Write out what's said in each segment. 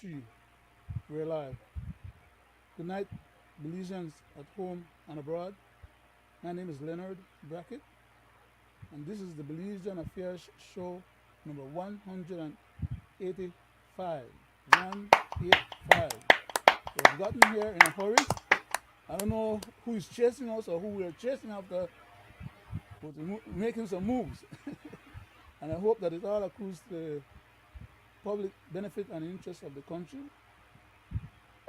3. We're live. Good night, Belizeans at home and abroad. My name is Leonard Brackett, and this is the Belizean Affairs Show number 185. 185. We've gotten here in a hurry. I don't know who is chasing us or who we are chasing after, but we're making some moves. And I hope that it all accrues to the public benefit and interest of the country,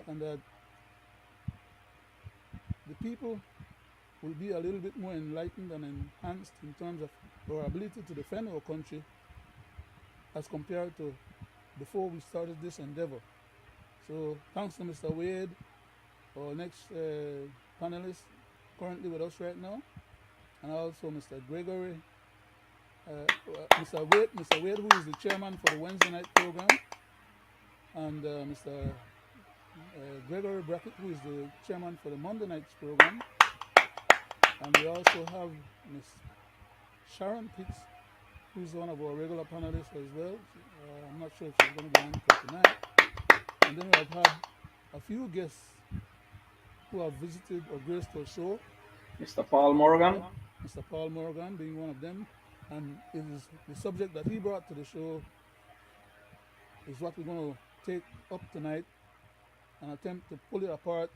and that the people will be a little bit more enlightened and enhanced in terms of our ability to defend our country as compared to before we started this endeavor. So thanks to Mr. Wade, our next panelist currently with us right now, and also Mr. Gregory, Mr. Wade, who is the chairman for the Wednesday night program, and Mr. Gregory Brackett, who is the chairman for the Monday night's program. And we also have Miss Sharon Pitts, who's one of our regular panelists as well. I'm not sure if she's going to be on for tonight. And then we have had a few guests who have visited or graced our show. Mr. Paul Morgan. Yep, Mr. Paul Morgan being one of them. And it is the subject that he brought to the show is what we're going to take up tonight and attempt to pull it apart,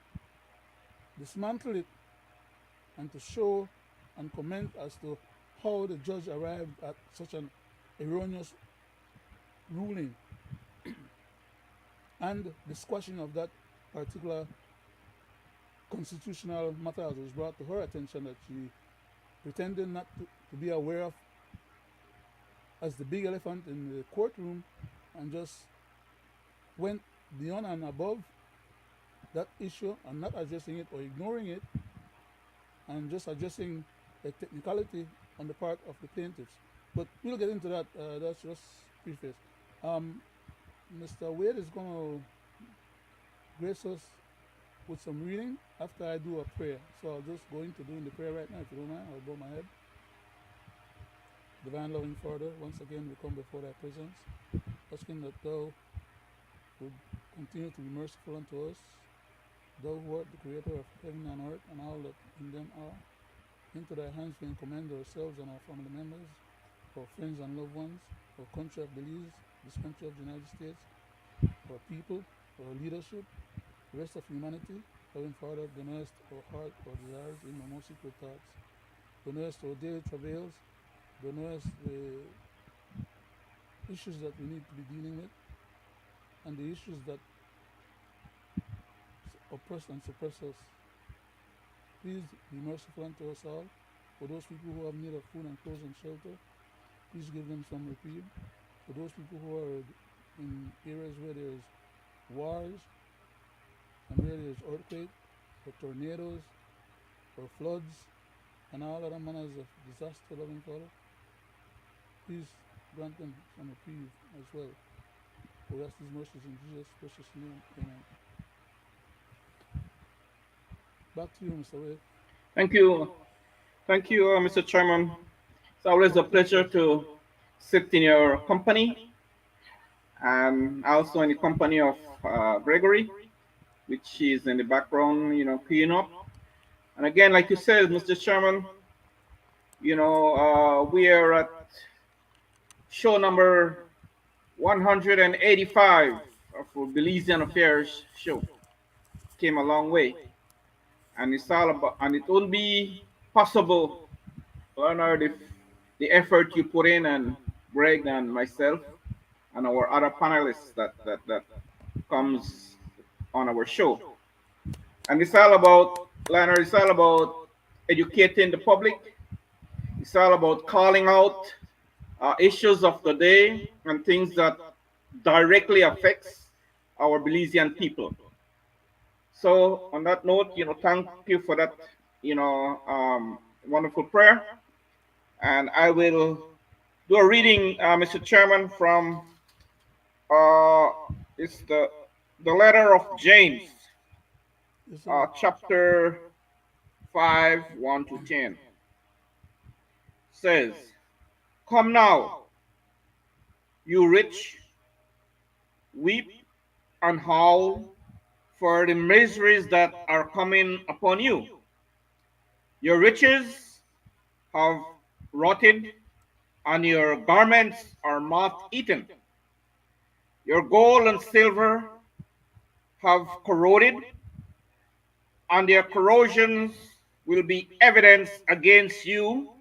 dismantle it, and to show and comment as to how the judge arrived at such an erroneous ruling and the squashing of that particular constitutional matter as was brought to her attention that she pretended not to be aware of as the big elephant in the courtroom, and just went beyond and above that issue and not addressing it or ignoring it, and just addressing a technicality on the part of the plaintiffs. But we'll get into that. That's just preface. Mr. Wade is going to grace us with some reading after I do a prayer. So I'll just go into doing the prayer right now, if you don't mind. I'll bow my head. Divine loving Father, once again we come before thy presence, asking that thou would continue to be merciful unto us, thou who art the creator of heaven and earth and all that in them are. Into thy hands we commend ourselves and our family members, our friends and loved ones, our country of Belize, this country of the United States, our people, our leadership, the rest of humanity. Loving Father, thou knowest our heart, our desires, in our most secret thoughts. Thou knowest our daily travails, thou knowest the issues that we need to be dealing with, and the issues that oppress and suppress us. Please be merciful unto us all. For those people who have need of food and clothes and shelter, please give them some reprieve. For those people who are in areas where there's wars and where there's earthquakes or tornadoes or floods and all other manners of disaster, loving Father, please grant them some reprieve as well. We ask these mercies in Jesus' precious name. Amen. Back to you, Mr. Wade. Thank you. Thank you, Mr. Chairman. It's always a pleasure to sit in your company and also in the company of Gregory, which is in the background, cleaning up. And again, like you said, Mr. Chairman, we are at show number 185 of our Belizean Affairs show. Came a long way. And it's all about, and it won't be possible, Leonard, if the effort you put in, and Greg and myself and our other panelists that comes on our show. And it's all about, Leonard, it's all about educating the public. It's all about calling out issues of the day and things that directly affects our Belizean people. So on that note, thank you for that, wonderful prayer. And I will do a reading, Mr. Chairman, from uh, it's the letter of James, Yes, sir. chapter 5, 1 to 10. Says, "Come now, you rich, weep and howl for the miseries that are coming upon you. Your riches have rotted, and your garments are moth eaten. Your gold and silver have corroded, and their corrosions will be evidence against you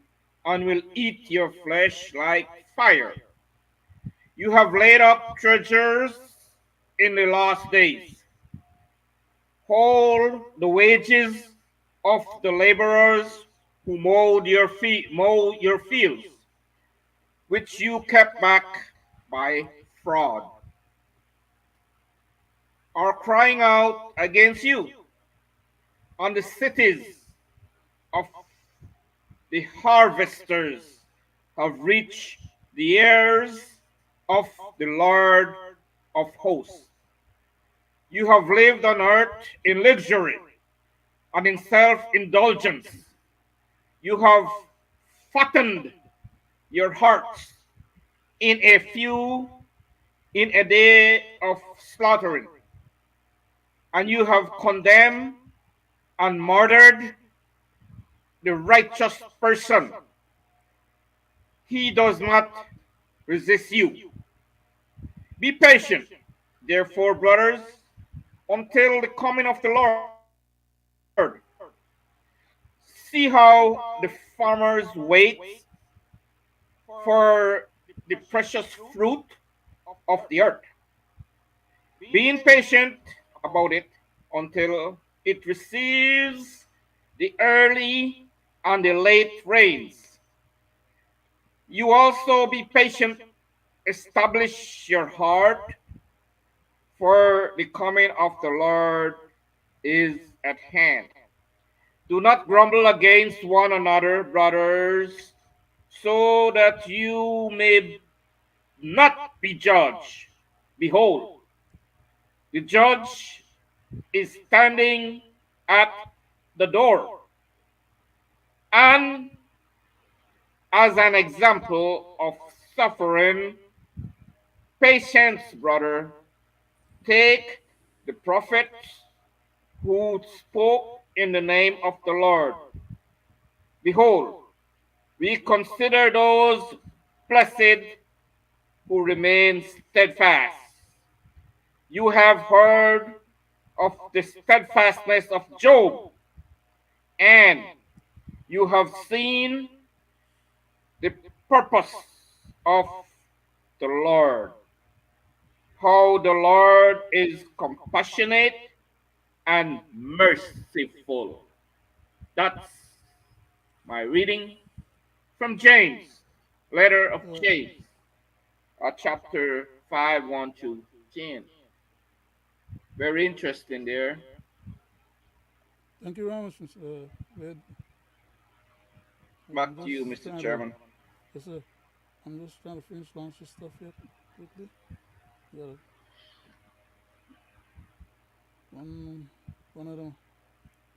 and will eat your flesh like fire. You have laid up treasures in the last days. Hold the wages of the laborers who mow your fields, which you kept back by fraud, are crying out against you, and the cities of the harvesters have reached the ears of the Lord of hosts. You have lived on earth in luxury and in self indulgence. You have fattened your hearts in a few, in a day of slaughtering, and you have condemned and murdered the righteous person. He does not resist you. Be patient, therefore, brothers, until the coming of the Lord. See how the farmers wait for the precious fruit of the earth, being patient about it until it receives the early and the late rains. You also be patient, establish your heart, for the coming of the Lord is at hand. Do not grumble against one another, brothers, so that you may not be judged. Behold, the judge is standing at the door. And as an example of suffering, patience, brother, take the prophets who spoke in the name of the Lord. Behold, we consider those blessed who remain steadfast. You have heard of the steadfastness of Job, and you have seen the purpose of the Lord, how the Lord is compassionate and merciful. That's my reading from James, letter of All right. James, chapter 5, 1 to 10. Very interesting there. Thank you very much, Mr. Red. I'm Back to you, just Mr. trying to, Chairman. yes, sir. I'm just trying to finish launching stuff here quickly. Got one, one other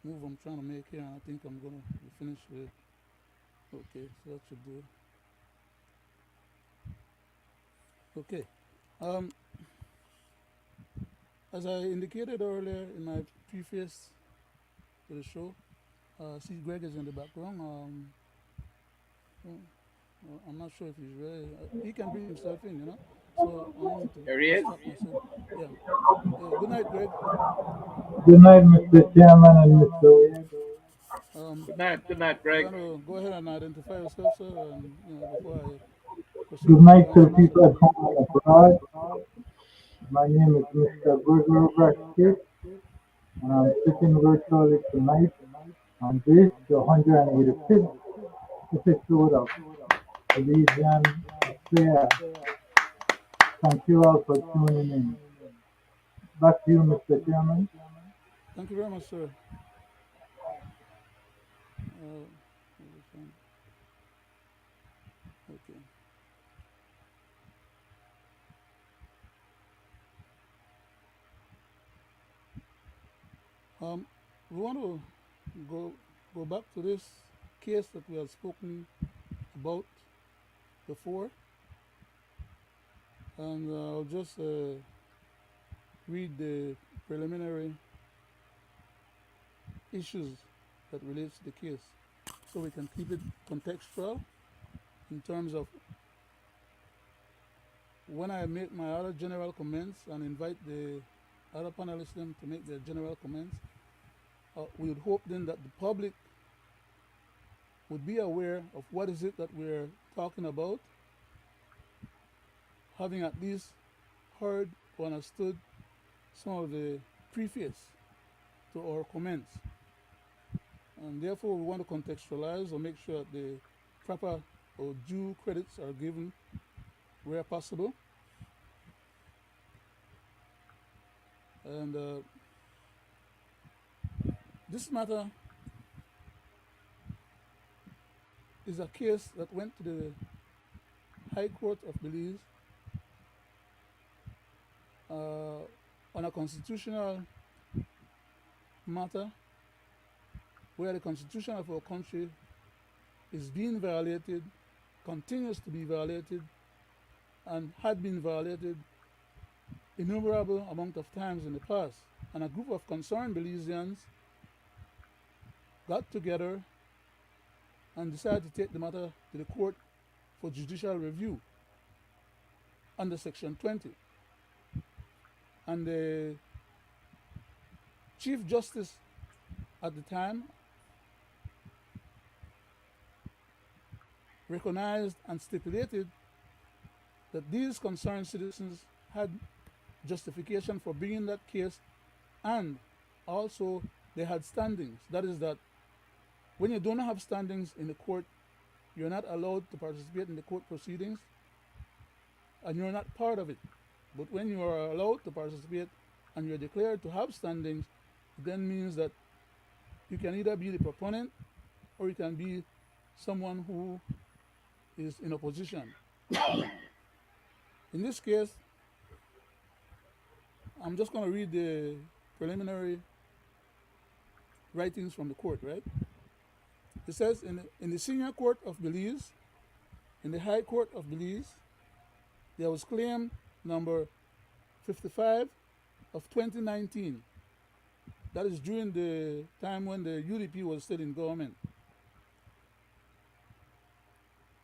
move I'm trying to make here, and I think I'm gonna be finished with. Okay, so that should do it. Okay. Um, as I indicated earlier in my preface to the show, see Greg is in the background. I'm not sure if he's ready. He can bring himself in, you know. So I want him to There he just is. stop myself. Yeah. Good night, Greg. Good night, Mr. Chairman and Mr. Wade. Um, Good night, you Greg. want to go ahead and identify yourself, sir, and before I proceed Good with the night to launching of people at segment. home and abroad. My name is Mr. Gregory Brackett, and I'm sitting virtually tonight on this, the 185th episode of Belizean Affair. Thank you all for tuning in. Back to you, Mr. Chairman. Thank you very much, sir. Okay. Um, we want to go go back to this case that we had spoken about before, and I'll just read the preliminary issues that relates to the case so we can keep it contextual in terms of when I make my other general comments and invite the other panelists them to make their general comments. We would hope then that the public would be aware of what is it that we're talking about, having at least heard or understood some of the preface to our comments. And therefore, we want to contextualize or make sure that the proper or due credits are given where possible. And this matter is a case that went to the High Court of Belize on a constitutional matter where the constitution of our country is being violated, continues to be violated, and had been violated innumerable amount of times in the past. And a group of concerned Belizeans got together and decided to take the matter to the court for judicial review under Section 20. And the Chief Justice at the time recognized and stipulated that these concerned citizens had justification for bringing that case, and also they had standings. That is that when you don't have standings in the court, you're not allowed to participate in the court proceedings and you're not part of it. But when you are allowed to participate and you're declared to have standings, it then means that you can either be the proponent or you can be someone who is in opposition. In this case, I'm just going to read the preliminary writings from the court, right? It says, in the Senior Court of Belize, in the High Court of Belize, there was claim number 55 of 2019. That is during the time when the UDP was still in government.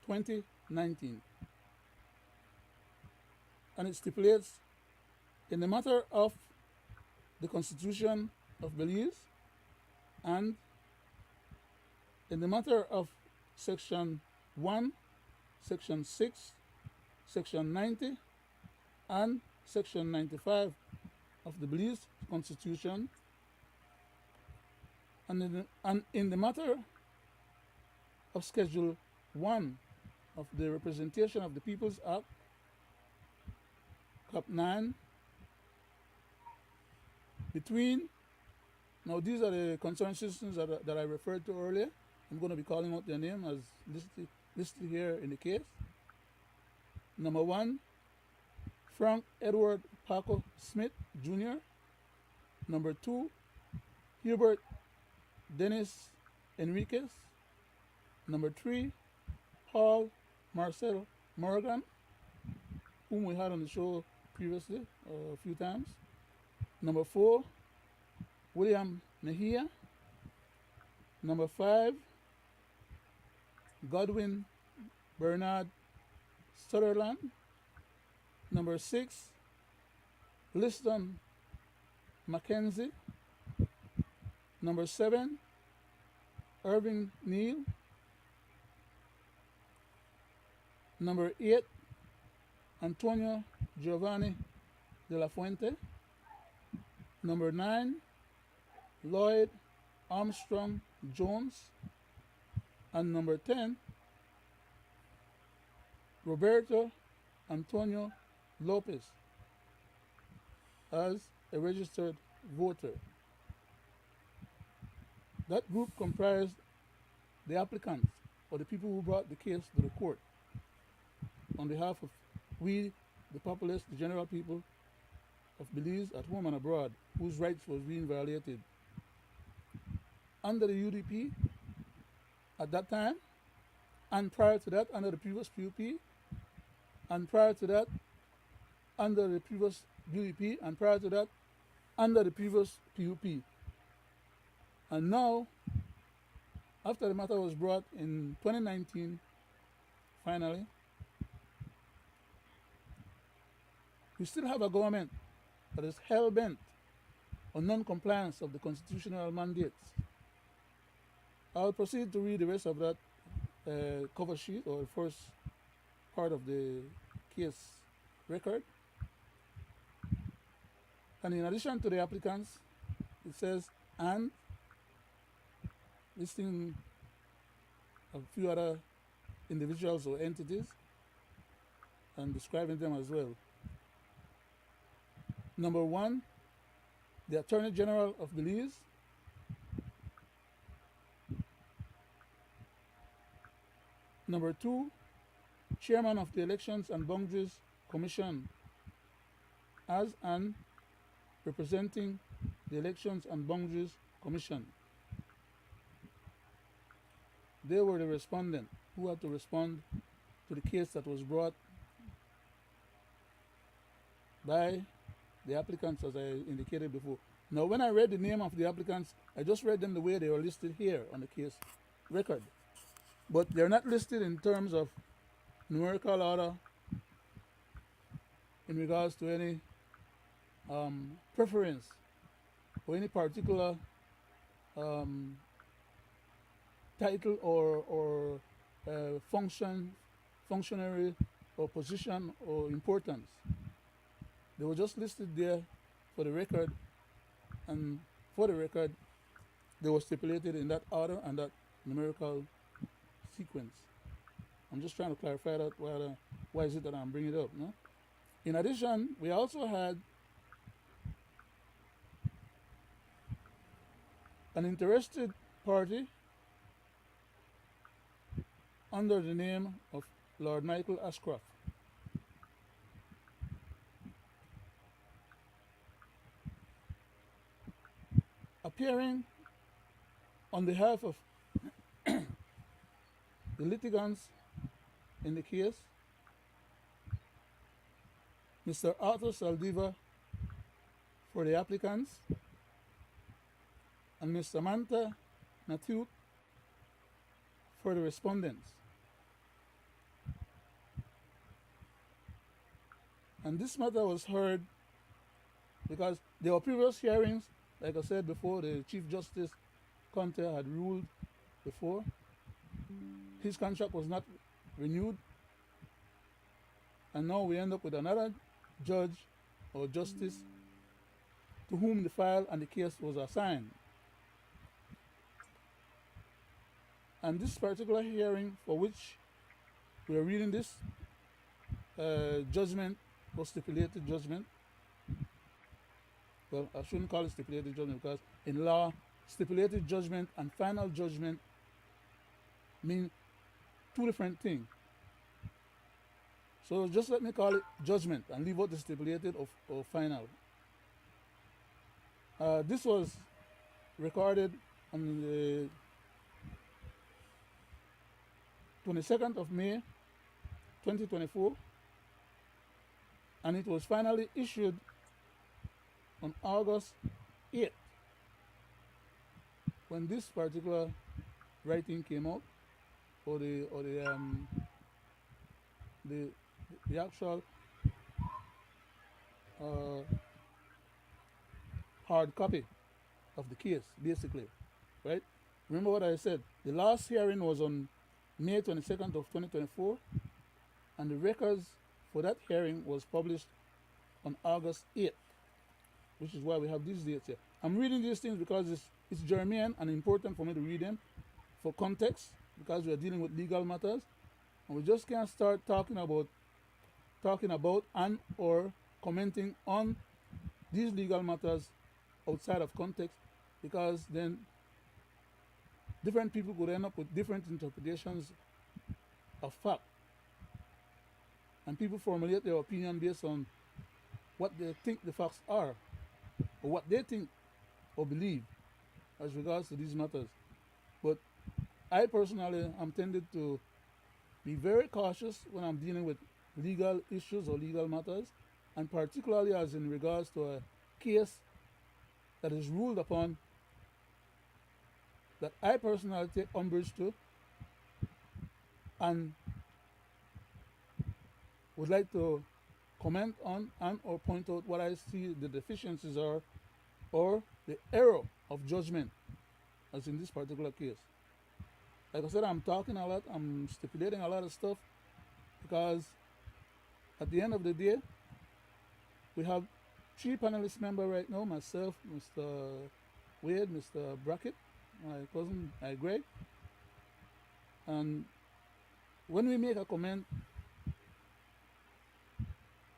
2019. And it stipulates, in the matter of the Constitution of Belize and in the matter of Section 1, Section 6, Section 90, and Section 95 of the Belize Constitution, and in the matter of Schedule 1 of the Representation of the People's Act, Cap 9, now these are the concerned citizens that I referred to earlier. I'm going to be calling out their name as listed here in the case. Number 1, Frank Edward Paco Smith, Jr. Number 2, Hubert Dennis Enriquez. Number 3, Paul Marcel Morgan, whom we had on the show previously a few times. Number 4, William Mejia. Number 5, Godwin Bernard Sutherland. Number 6, Liston Mackenzie. Number 7, Irving Neal. Number 8, Antonio Giovanni de la Fuente. Number 9, Lloyd Armstrong Jones. And number 10, Roberto Antonio Lopez as a registered voter. That group comprised the applicants or the people who brought the case to the court on behalf of we, the populace, the general people of Belize at home and abroad, whose rights was being violated under the UDP at that time, and prior to that under the previous PUP, and prior to that under the previous UDP, and prior to that under the previous PUP. And now, after the matter was brought in 2019, finally, we still have a government that is hell bent on non compliance of the constitutional mandates. I'll proceed to read the rest of that cover sheet, or the first part of the case record. And in addition to the applicants, it says, and listing a few other individuals or entities and describing them as well. Number one, the Attorney General of Belize. Number two, Chairman of the Elections and Boundaries Commission, as and representing the Elections and Boundaries Commission. They were the respondent who had to respond to the case that was brought by the applicants, as I indicated before. Now, when I read the name of the applicants, I just read them the way they were listed here on the case record. But they're not listed in terms of numerical order in regards to any preference or any particular title or functionary or position or importance. They were just listed there for the record, and for the record, they were stipulated in that order and that numerical sequence. I'm just trying to clarify that. Why is it that I'm bringing it up? No? In addition, we also had an interested party under the name of Lord Michael Ashcroft. Appearing on behalf of the litigants in the case, Mr. Arthur Saldiva for the applicants, and Ms. Samantha Natute for the respondents. And this matter was heard because there were previous hearings. Like I said before, the Chief Justice Conte had ruled before. His contract was not renewed. And now we end up with another judge or justice to whom the file and the case was assigned. And this particular hearing for which we are reading this judgment was stipulated judgment. Well, I shouldn't call it stipulated judgment because in law, stipulated judgment and final judgment mean two different things. So just let me call it judgment and leave out the stipulated or final. This was recorded on the 22nd of May, 2024, and it was finally issued on August 8th, when this particular writing came out, or the actual hard copy of the case, basically, right? Remember what I said. The last hearing was on May 22nd of 2024, and the records for that hearing was published on August 8th. Which is why we have these dates here. I'm reading these things because it's germane and important for me to read them for context, because we are dealing with legal matters, and we just can't start talking about and or commenting on these legal matters outside of context, because then different people could end up with different interpretations of fact, and people formulate their opinion based on what they think the facts are, or what they think or believe as regards to these matters. But I personally am tended to be very cautious when I'm dealing with legal issues or legal matters, and particularly as in regards to a case that is ruled upon that I personally take umbrage to and would like to comment on and or point out what I see the deficiencies are or the error of judgment as in this particular case. Like I said, I'm talking a lot, I'm stipulating a lot of stuff because at the end of the day, we have three panelist members right now, myself, Mr. Wade, Mr. Brackett, my cousin, Greg. And when we make a comment,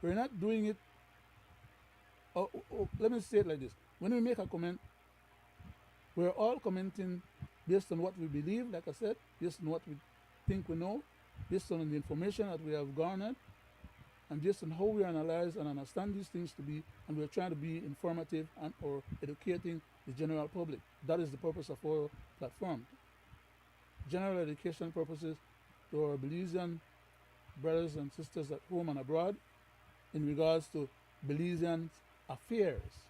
we're not doing it, let me say it like this. When we make a comment, we're all commenting based on what we believe, like I said, based on what we think we know, based on the information that we have garnered, and based on how we analyze and understand these things to be, and we're trying to be informative and or educating the general public. That is the purpose of our platform. General education purposes to our Belizean brothers and sisters at home and abroad in regards to Belizean affairs.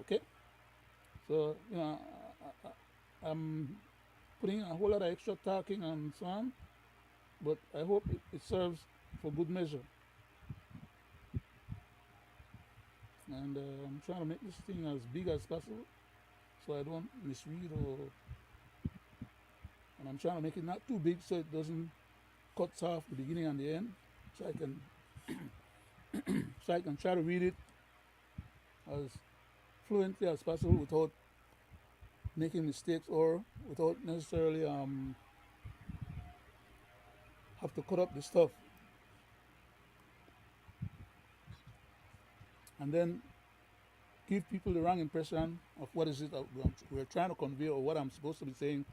Okay? So, I'm putting a whole lot of extra talking and so on, but I hope it serves for good measure. And I'm trying to make this thing as big as possible so I don't misread and I'm trying to make it not too big so it doesn't cut off the beginning and the end, so I can try to read it as fluently as possible without making mistakes or without necessarily have to cut up the stuff and then give people the wrong impression of what is it that we're trying to convey or what I'm supposed to be saying.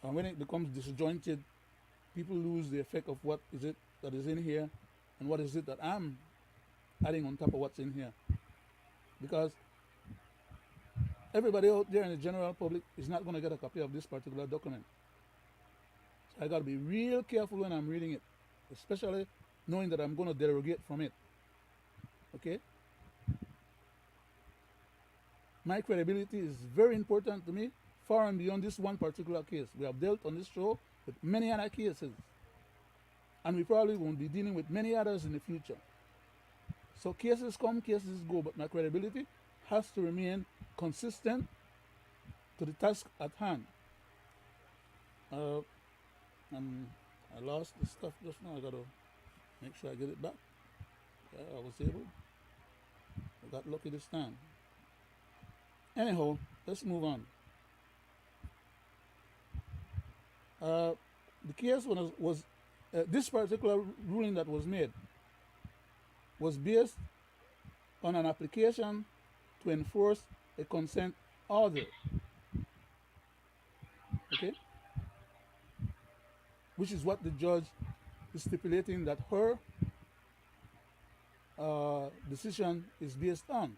And when it becomes disjointed, people lose the effect of what is it that is in here and what is it that I'm adding on top of what's in here. Because everybody out there in the general public is not going to get a copy of this particular document. So I got to be real careful when I'm reading it, especially knowing that I'm going to derogate from it. Okay? My credibility is very important to me, far and beyond this one particular case. We have dealt on this show with many other cases, and we probably won't be dealing with many others in the future. So cases come, cases go, but my credibility has to remain consistent to the task at hand. And I lost the stuff just now. I gotta make sure I get it back. Yeah, I was able. I got lucky this time. Anyhow, let's move on. The case was this particular ruling that was made was based on an application to enforce a consent order. Okay? Which is what the judge is stipulating that her decision is based on.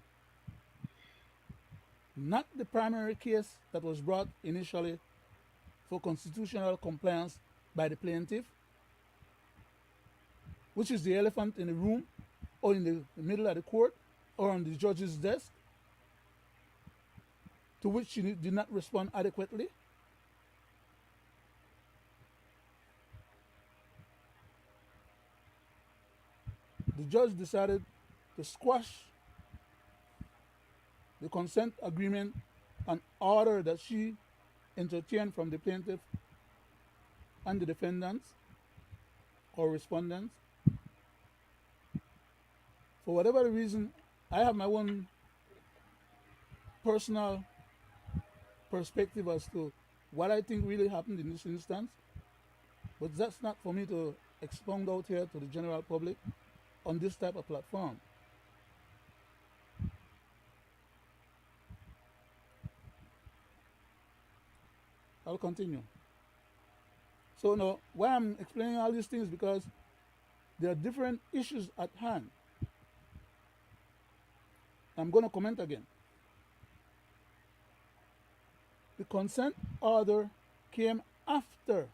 Not the primary case that was brought initially for constitutional compliance by the plaintiff, which is the elephant in the room or in the middle of the court or on the judge's desk, to which she did not respond adequately. The judge decided to squash the consent agreement and order that she entertained from the plaintiff and the defendants or respondents. For whatever reason, I have my own personal perspective as to what I think really happened in this instance, but that's not for me to expound out here to the general public on this type of platform. I'll continue. So now, why I'm explaining all these things, because there are different issues at hand. I'm going to comment again. The consent order came after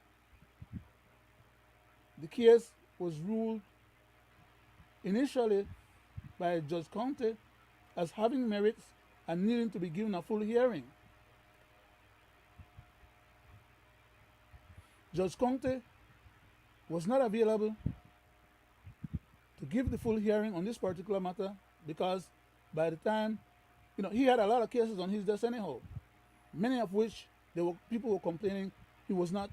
the case was ruled initially by Judge Conte as having merits and needing to be given a full hearing. Judge Conte was not available to give the full hearing on this particular matter because by the time, he had a lot of cases on his desk anyhow, many of which people were complaining he was not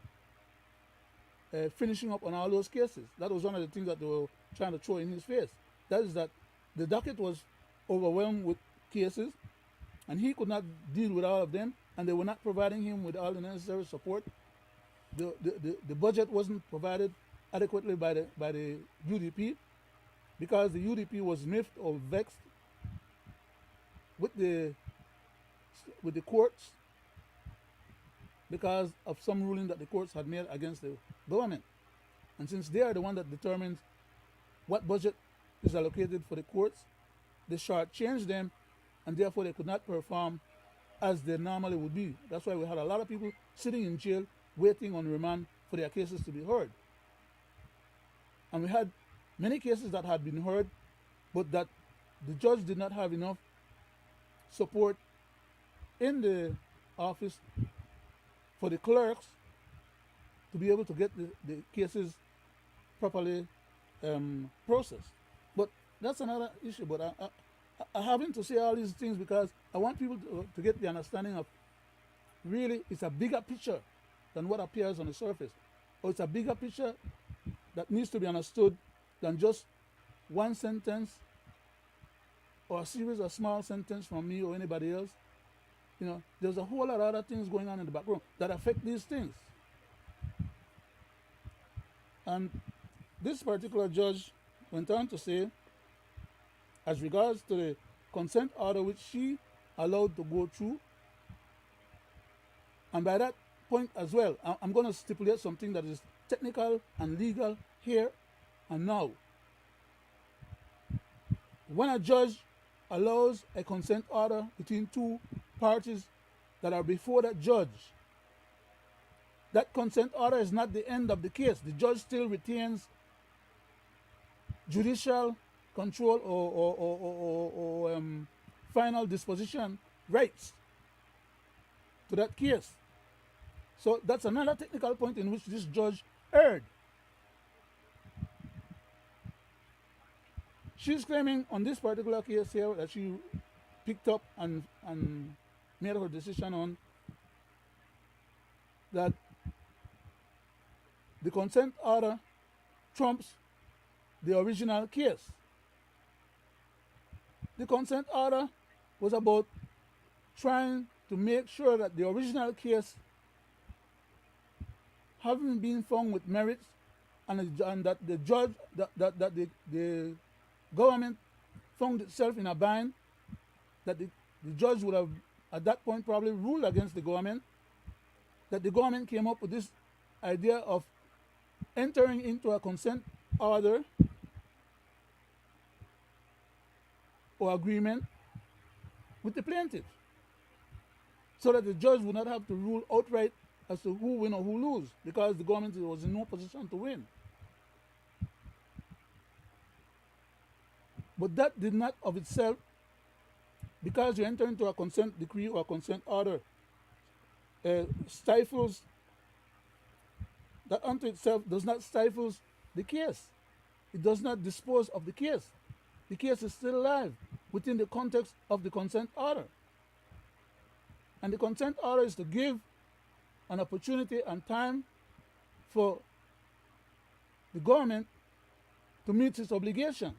finishing up on all those cases. That was one of the things that they were trying to throw in his face. That is that the docket was overwhelmed with cases and he could not deal with all of them, and they were not providing him with all the necessary support. The budget wasn't provided adequately by the UDP because the UDP was miffed or vexed with the courts because of some ruling that the courts had made against the government. And since they are the one that determines what budget is allocated for the courts, they shortchanged them, and therefore they could not perform as they normally would be. That's why we had a lot of people sitting in jail waiting on remand for their cases to be heard. And we had many cases that had been heard, but that the judge did not have enough support in the office for the clerks to be able to get the cases properly processed. But that's another issue. But I having to say all these things because I want people to get the understanding of really it's a bigger picture than what appears on the surface. Or it's a bigger picture that needs to be understood than just one sentence or a series of small sentences from me or anybody else. There's a whole lot of other things going on in the background that affect these things. And this particular judge went on to say, as regards to the consent order which she allowed to go through, and by that point as well, I'm going to stipulate something that is technical and legal here and now. When a judge allows a consent order between two parties that are before that judge, that consent order is not the end of the case. The judge still retains judicial control or final disposition rights to that case. So that's another technical point in which this judge erred. She's claiming on this particular case here that she picked up and made her decision on that the consent order trumps the original case. The consent order was about trying to make sure that the original case, having been found with merits, and that the judge, that the government found itself in a bind, that the judge would have at that point probably ruled against the government, that the government came up with this idea of entering into a consent order or agreement with the plaintiff so that the judge would not have to rule outright as to who win or who lose because the government was in no position to win. But that did not of itself, because you enter into a consent decree or a consent order, stifles, that unto itself does not stifle the case. It does not dispose of the case. The case is still alive within the context of the consent order. And the consent order is to give an opportunity and time for the government to meet its obligation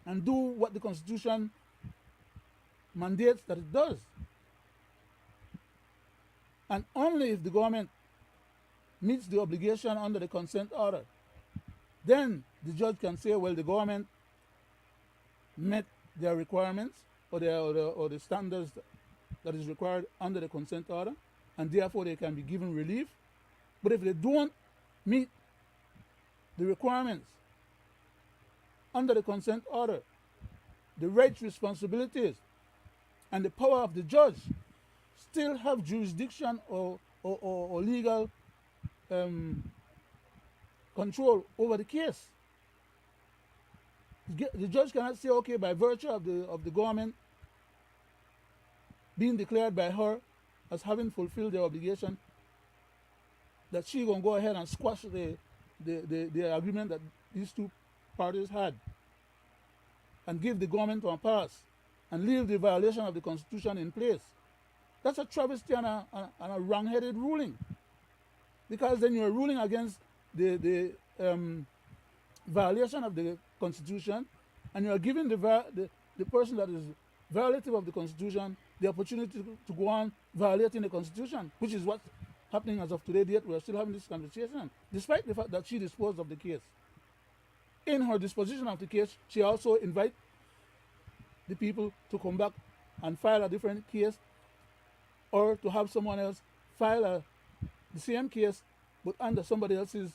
and do what the Constitution mandates that it does. And only if the government meets the obligation under the consent order, then the judge can say, well, the government met their requirements or the standards that is required under the consent order, and therefore they can be given relief. But if they don't meet the requirements under the consent order, the rights, responsibilities, and the power of the judge still have jurisdiction or legal control over the case. The judge cannot say, okay, by virtue of the government being declared by her as having fulfilled their obligation, that she gonna go ahead and squash the agreement that these two parties had, and give the government a pass, and leave the violation of the Constitution in place. That's a travesty and a wrong-headed ruling, because then you're ruling against the violation of the Constitution, and you're giving the person that is violative of the Constitution the opportunity to go on violating the Constitution, which is what's happening as of today. Yet we're still having this conversation, despite the fact that she disposed of the case. In her disposition of the case, she also invited the people to come back and file a different case, or to have someone else file the same case but under somebody else's,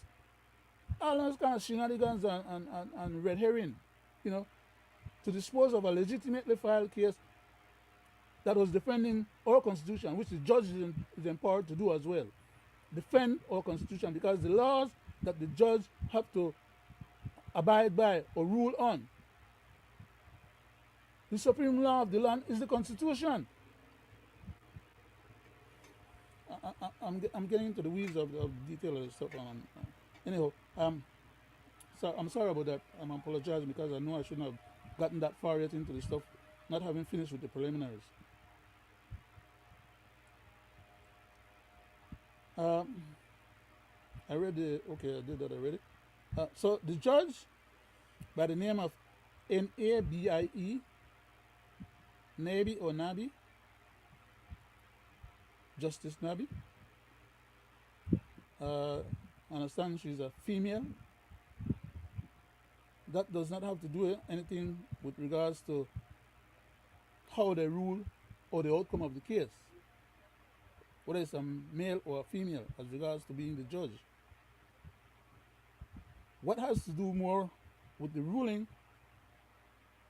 all those kind of shenanigans and red herring, to dispose of a legitimately filed case that was defending our Constitution, which the judge is empowered to do as well. Defend our Constitution, because the laws that the judge have to abide by or rule on, the supreme law of the land is the Constitution. I'm getting into the weeds of detail of the stuff. Anyhow, so I'm sorry about that. I'm apologizing, because I know I shouldn't have gotten that far yet into the stuff, not having finished with the preliminaries. I did that already. So the judge, by the name of Nabie, Nabi or Nabi, Justice Nabi, I understand she's a female. That does not have to do anything with regards to how they rule or the outcome of the case, whether it's a male or a female, as regards to being the judge. What has to do more with the ruling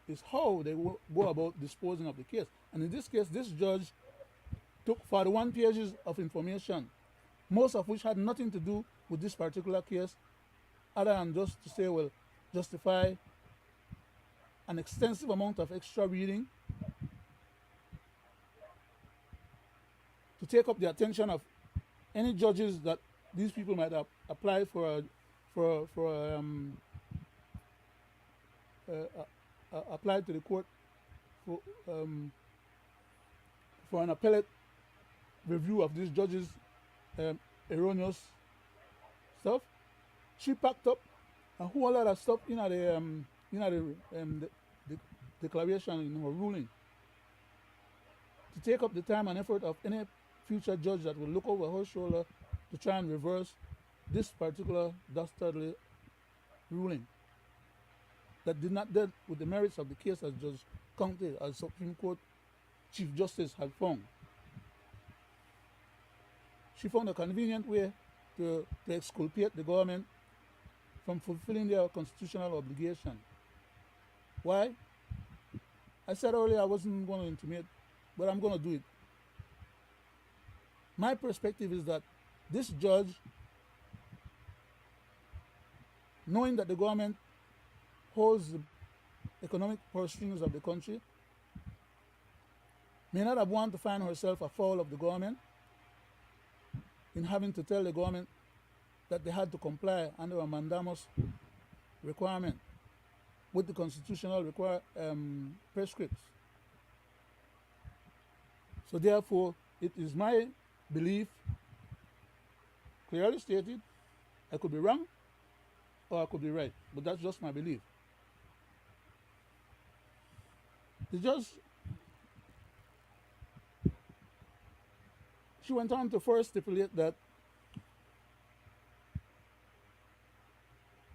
is how they go about disposing of the case. And in this case, this judge took 41 pages of information, most of which had nothing to do with this particular case, other than just to say, well, justify an extensive amount of extra reading to take up the attention of any judges that these people might apply for applied to the court for an appellate review of these judges' erroneous stuff. She packed up a whole lot of stuff in the declaration, in her ruling, to take up the time and effort of any future judge that will look over her shoulder to try and reverse this particular dastardly ruling that did not deal with the merits of the case, as Judge County, as Supreme Court Chief Justice, had found. She found a convenient way to exculpate the government from fulfilling their constitutional obligation. Why? I said earlier I wasn't going to intimate, but I'm going to do it. My perspective is that this judge, knowing that the government holds the economic purse strings of the country, may not have wanted to find herself afoul of the government in having to tell the government that they had to comply under a mandamus requirement with the constitutional prescripts. So therefore, it is my belief, clearly stated, I could be wrong or I could be right, but that's just my belief. The judge, she went on to first stipulate that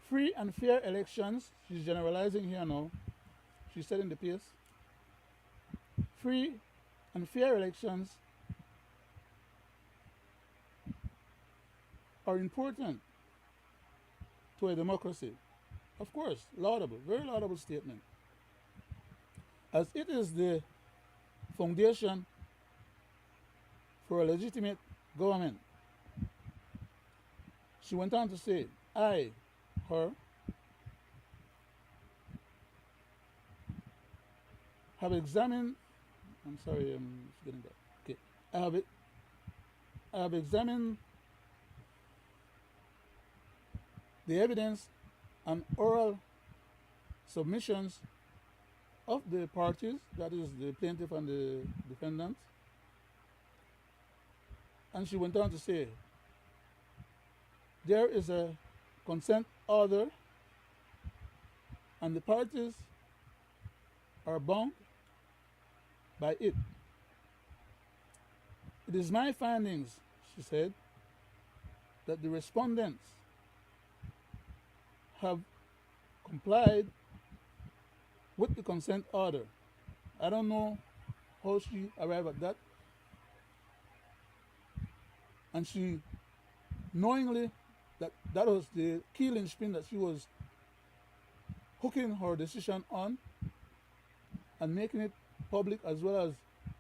free and fair elections, she's generalizing here now, she said in the piece, free and fair elections are important to a democracy. Of course, laudable, very laudable statement, as it is the foundation for a legitimate government. She went on to say, I, her, have examined. I'm sorry, I'm getting that. Okay, I have it. I have examined the evidence and oral submissions of the parties, that is the plaintiff and the defendant. And she went on to say, there is a consent order and the parties are bound by it. It is my findings, she said, that the respondents have complied with the consent order. I don't know how she arrived at that. And she knowingly that was the key linchpin that she was hooking her decision on and making it public as well as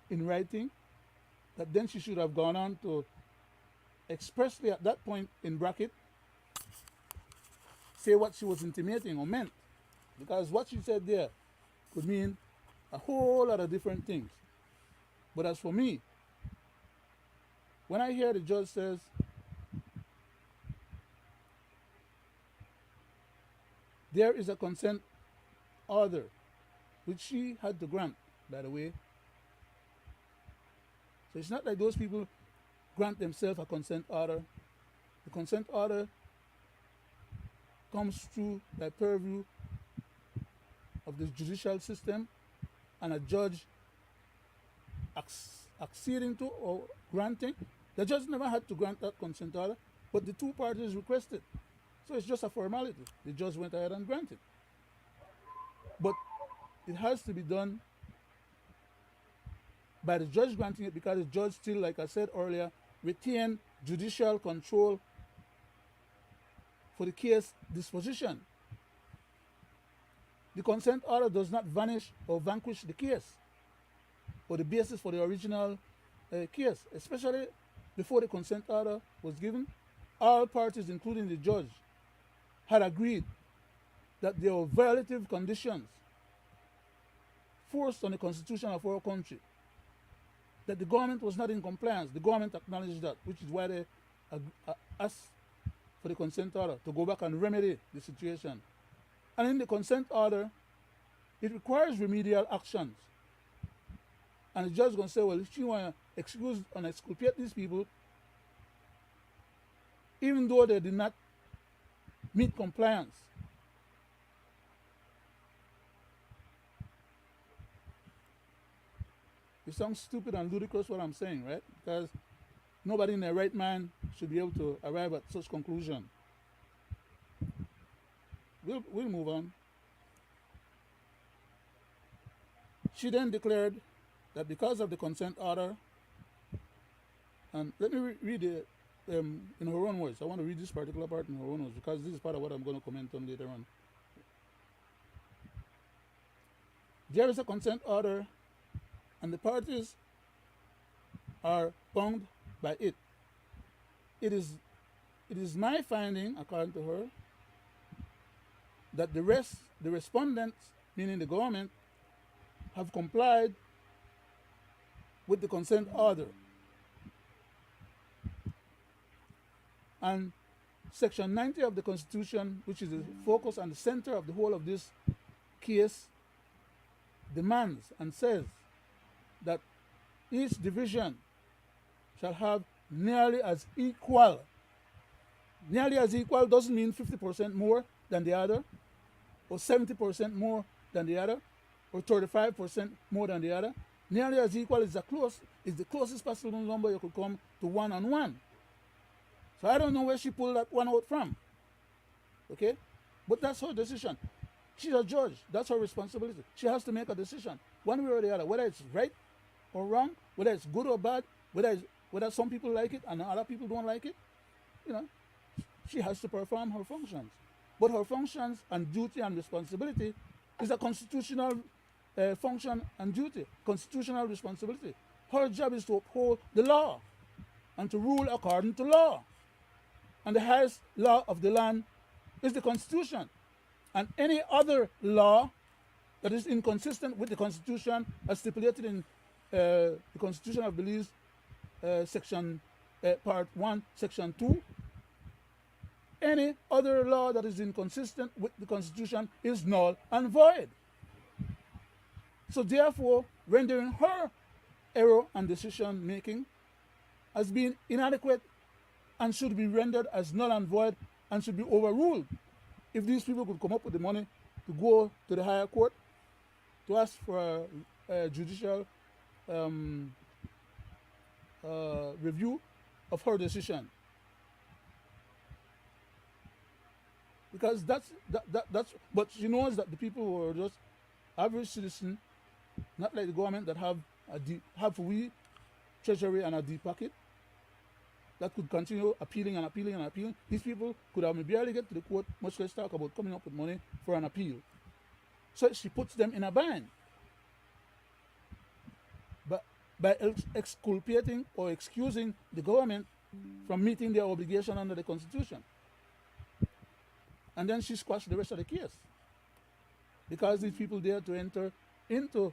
in writing, that then she should have gone on to expressly at that point in bracket say what she was intimating or meant. Because what she said there could mean a whole lot of different things. But as for me, when I hear the judge says, there is a consent order, which she had to grant, by the way. So it's not like those people grant themselves a consent order. The consent order comes through the purview of the judicial system and a judge acceding to or granting. The judge never had to grant that consent order, but the two parties requested. So it's just a formality. The judge went ahead and granted. But it has to be done by the judge granting it, because the judge still, like I said earlier, retain judicial control for the case disposition. The consent order does not vanish or vanquish the case or the basis for the original case, especially before the consent order was given. All parties, including the judge, had agreed that there were violative conditions forced on the constitution of our country, that the government was not in compliance. The government acknowledged that, which is why they asked for the consent order to go back and remedy the situation. And in the consent order, it requires remedial actions. And the judge is going to say, well, if she want to excuse and exculpate these people, even though they did not meet compliance, it sounds stupid and ludicrous what I'm saying, right? Because nobody in their right mind should be able to arrive at such conclusion. We'll move on. She then declared that because of the consent order, and let me read it in her own words. I want to read this particular part in her own words because this is part of what I'm going to comment on later on. There is a consent order and the parties are bound by it. It is my finding, according to her, that the respondents, meaning the government, have complied with the consent order. And Section 90 of the Constitution, which is the focus and the center of the whole of this case, demands and says that each division shall have nearly as equal. Nearly as equal doesn't mean 50% more than the other, or 70% more than the other, or 35% more than the other. Nearly as equal is the closest possible number you could come to 1 on 1. So I don't know where she pulled that one out from. Okay? But that's her decision. She's a judge. That's her responsibility. She has to make a decision, one way or the other, whether it's right or wrong, whether it's good or bad, whether some people like it and other people don't like it. You know, she has to perform her functions. But her functions and duty and responsibility is a constitutional function and duty, constitutional responsibility. Her job is to uphold the law and to rule according to law. And the highest law of the land is the Constitution. And any other law that is inconsistent with the Constitution as stipulated in the Constitution of Belize, Section Part 1, Section 2. Any other law that is inconsistent with the Constitution is null and void. So therefore, rendering her error and decision making as being inadequate and should be rendered as null and void and should be overruled. If these people could come up with the money to go to the higher court to ask for a judicial review of her decision, because that's but she knows that the people who are just average citizen, not like the government that have we treasury and a deep pocket that could continue appealing and appealing and appealing. These people could have barely get to the court, much less talk about coming up with money for an appeal. So she puts them in a bind. But by exculpating or excusing the government from meeting their obligation under the Constitution. And then she squashed the rest of the case. Because these people dare to enter into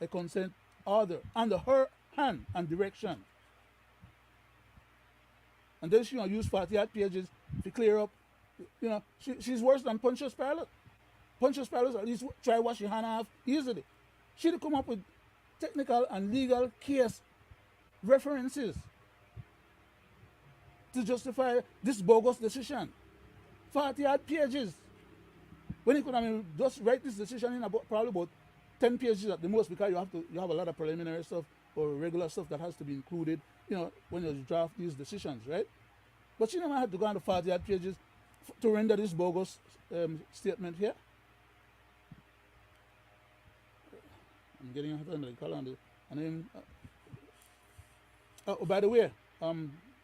a consent order under her hand and direction. And then she used 48 pages to clear up. She's worse than Pontius Pilate. Pontius Pilate at least try wash your hand off easily. She'd come up with technical and legal case references to justify this bogus decision. 48 pages. When he could just write this decision in probably about 10 pages at the most, because you have a lot of preliminary stuff or regular stuff that has to be included, when you draft these decisions, right? But she never had to go on to 48 pages to render this bogus statement here. I'm getting a hand on the calendar. And then, by the way,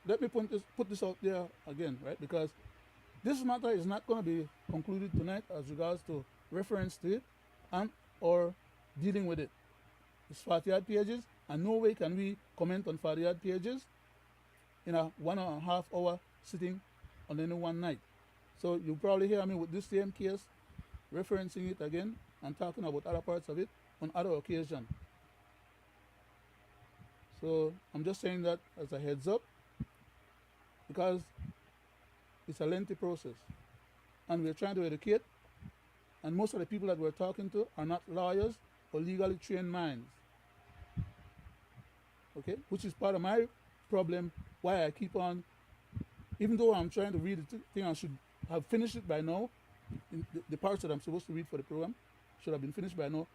let me put this out there again, right? Because this matter is not going to be concluded tonight as regards to reference to it and or dealing with it. It's 48 pages, and no way can we comment on 48 pages in a 1.5 hour sitting on any one night. So you'll probably hear me with this same case, referencing it again and talking about other parts of it on other occasions. So I'm just saying that as a heads up, because it's a lengthy process, and we're trying to educate, and most of the people that we're talking to are not lawyers or legally trained minds. Okay, which is part of my problem, why I keep on, even though I'm trying to read the thing, I should have finished it by now. The parts that I'm supposed to read for the program should have been finished by now.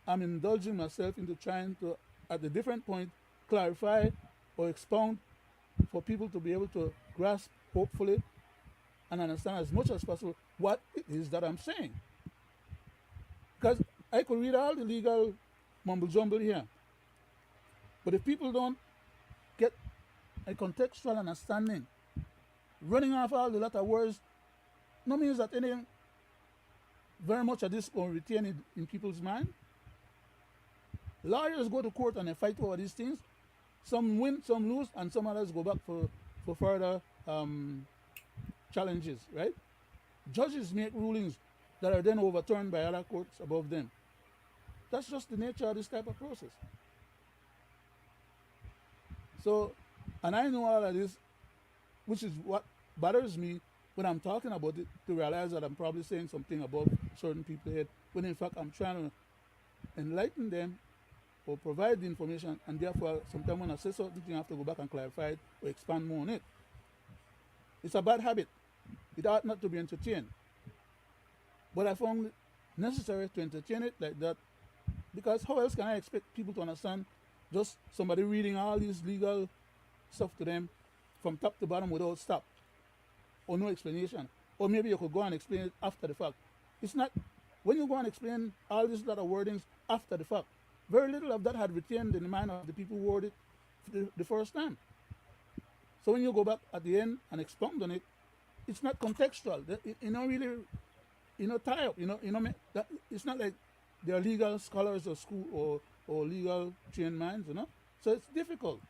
I'm indulging myself into trying to, at the different point, clarify or expound for people to be able to grasp, hopefully, and understand as much as possible what it is that I'm saying. Because I could read all the legal mumble-jumble here, but if people don't get a contextual understanding, running off all the lot of words, no means that any very much of this will retain in people's mind. Lawyers go to court and they fight over these things. Some win, some lose, and some others go back for further challenges, right? Judges make rulings that are then overturned by other courts above them. That's just the nature of this type of process. So, and I know all of this, which is what bothers me when I'm talking about it, to realize that I'm probably saying something above certain people's head, when in fact I'm trying to enlighten them or provide the information, and therefore sometimes when I say something, I have to go back and clarify it or expand more on it. It's a bad habit. It ought not to be entertained. But I found it necessary to entertain it like that, because how else can I expect people to understand just somebody reading all these legal stuff to them from top to bottom without stop or no explanation? Or maybe you could go and explain it after the fact. It's not, when you go and explain all these lot of wordings after the fact, very little of that had retained in the mind of the people who wrote it the first time. So when you go back at the end and expound on it, it's not contextual. Really, tie up. That it's not like they're legal scholars or school or legal trained minds. So it's difficult.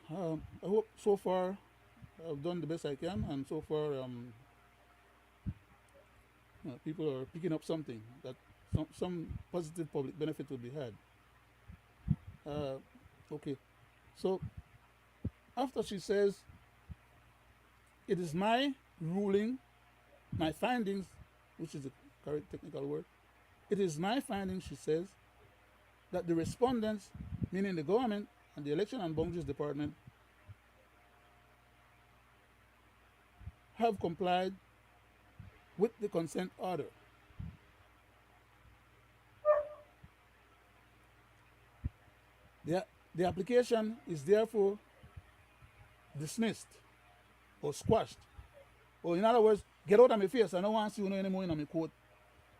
I hope so far I've done the best I can, and so far people are picking up something that some positive public benefit will be had. Uh, okay, so after she says, it is my ruling, my findings, which is the correct technical word, it is my findings, she says, that the respondents, meaning the government and the Election and Boundaries Department, have complied with the consent order. The, the application is therefore dismissed or squashed. Or in other words, get out of my face. I don't want to see you anymore in my court.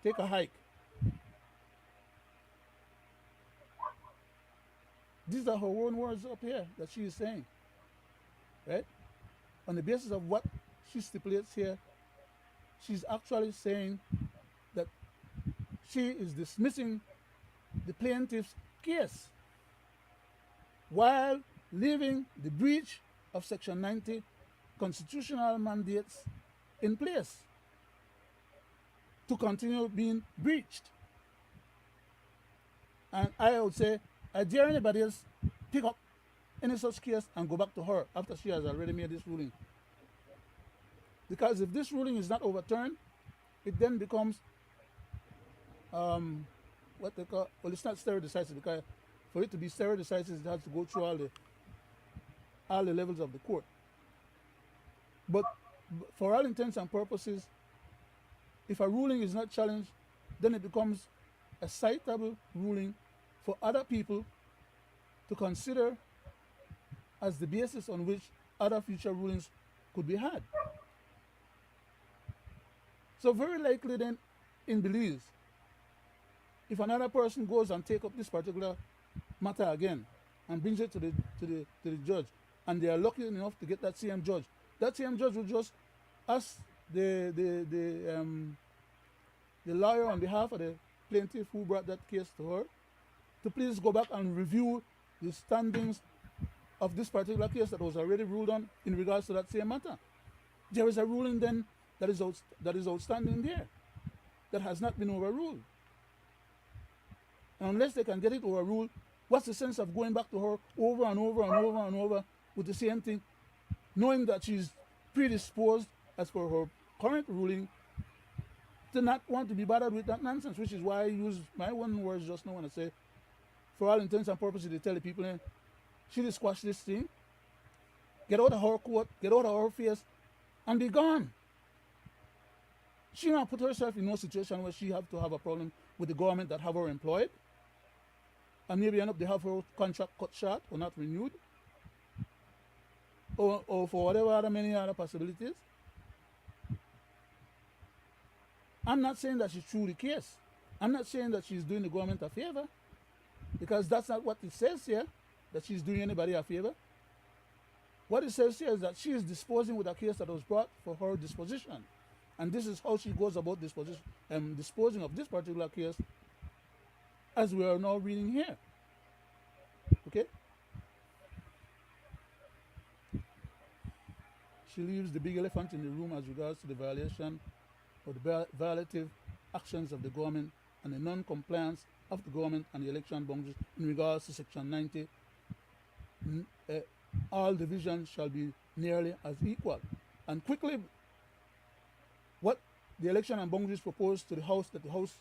Take a hike. These are her own words up here that she is saying. Right? On the basis of what she stipulates here, she's actually saying that she is dismissing the plaintiff's case while leaving the breach of Section 90 constitutional mandates in place to continue being breached. And I would say, I dare anybody else pick up any such case and go back to her after she has already made this ruling. Because if this ruling is not overturned, it then becomes what they call, well, it's not stare decisis, because for it to be stare decisis, it has to go through all the levels of the court. But for all intents and purposes, if a ruling is not challenged, then it becomes a citable ruling for other people to consider as the basis on which other future rulings could be had. So very likely then, in Belize, if another person goes and take up this particular matter again and brings it to the judge, and they are lucky enough to get that same judge will just ask the lawyer on behalf of the plaintiff who brought that case to her to please go back and review the standings of this particular case that was already ruled on in regards to that same matter. There is a ruling then that is outstanding there that has not been overruled. And unless they can get it overruled, what's the sense of going back to her over and over and over and over with the same thing, knowing that she's predisposed, as per her current ruling, to not want to be bothered with that nonsense, which is why I use my own words just now when I say, for all intents and purposes, they tell the people, she just squash this thing, get out of her court, get out of her face, and be gone. She not put herself in no situation where she have to have a problem with the government that have her employed, and maybe end up they have her contract cut short or not renewed, or for whatever other many other possibilities. I'm not saying that she's true the case. I'm not saying that she's doing the government a favor, because that's not what it says here, that she's doing anybody a favor. What it says here is that she is disposing with a case that was brought for her disposition. And this is how she goes about disposing of this particular case, as we are now reading here. Okay? She leaves the big elephant in the room as regards to the violation or the violative actions of the government and the non-compliance of the government and the election boundaries in regards to Section 90. All divisions shall be nearly as equal. And quickly, what the election and boundaries proposed to the House, that the House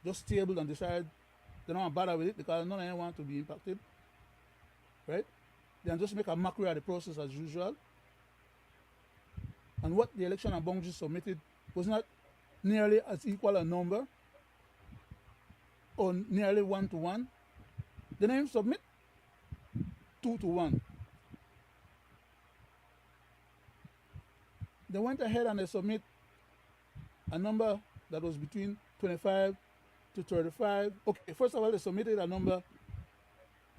just tabled and decided they don't want to bother with it because none of them want to be impacted, right? They just make a mockery of the process as usual. And what the election and boundaries submitted was not nearly as equal a number or nearly 1-to-1. They didn't submit 2-to-1. They went ahead and they submit a number that was between 25 to 35. Okay, first of all, they submitted a number,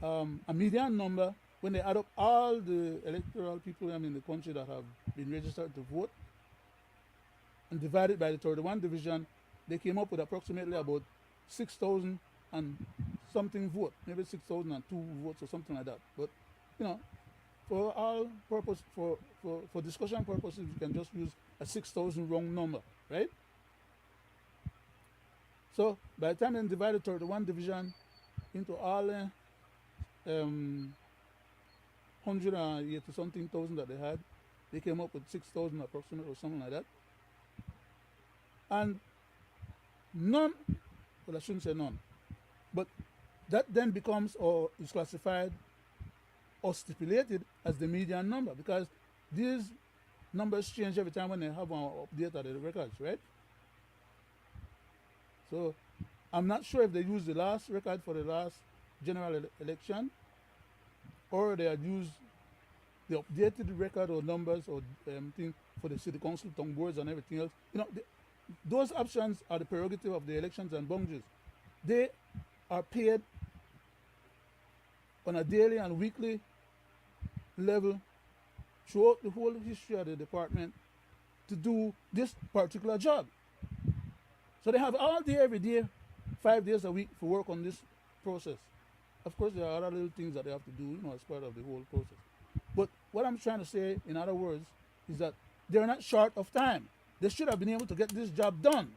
a median number, when they add up all the electoral people in the country that have been registered to vote and divided by the 31 division, they came up with approximately about 6,000 and something vote, maybe 6,002 votes or something like that. But, for all purpose, for discussion purposes, you can just use a 6,000 wrong number, right? So by the time they divided 31 division into all 180 something thousand that they had, they came up with 6,000 approximately or something like that. And none, well, I shouldn't say none, but that then becomes or is classified or stipulated as the median number because these numbers change every time when they have an update of the records, right? So I'm not sure if they use the last record for the last general election or they had used the updated record or numbers or thing for the city council, town boards, and everything else. Those options are the prerogative of the elections and boundaries. They are paid on a daily and weekly level throughout the whole history of the department to do this particular job. So they have all day, every day, 5 days a week to work on this process. Of course, there are other little things that they have to do, as part of the whole process. But what I'm trying to say, in other words, is that they're not short of time. They should have been able to get this job done.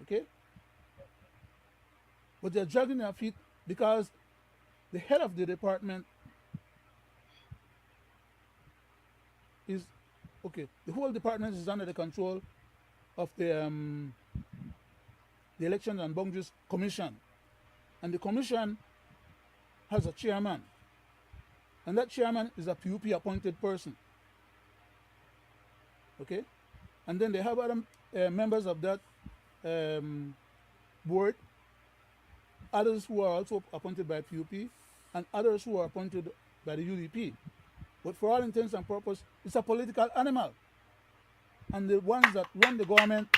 Okay? But they're dragging their feet because the head of the department is, okay, the whole department is under the control of the Elections and Boundaries Commission. And the commission has a chairman. And that chairman is a PUP appointed person. Okay? And then they have other members of that board, others who are also appointed by PUP, and others who are appointed by the UDP. But for all intents and purposes, it's a political animal. And the ones that run the government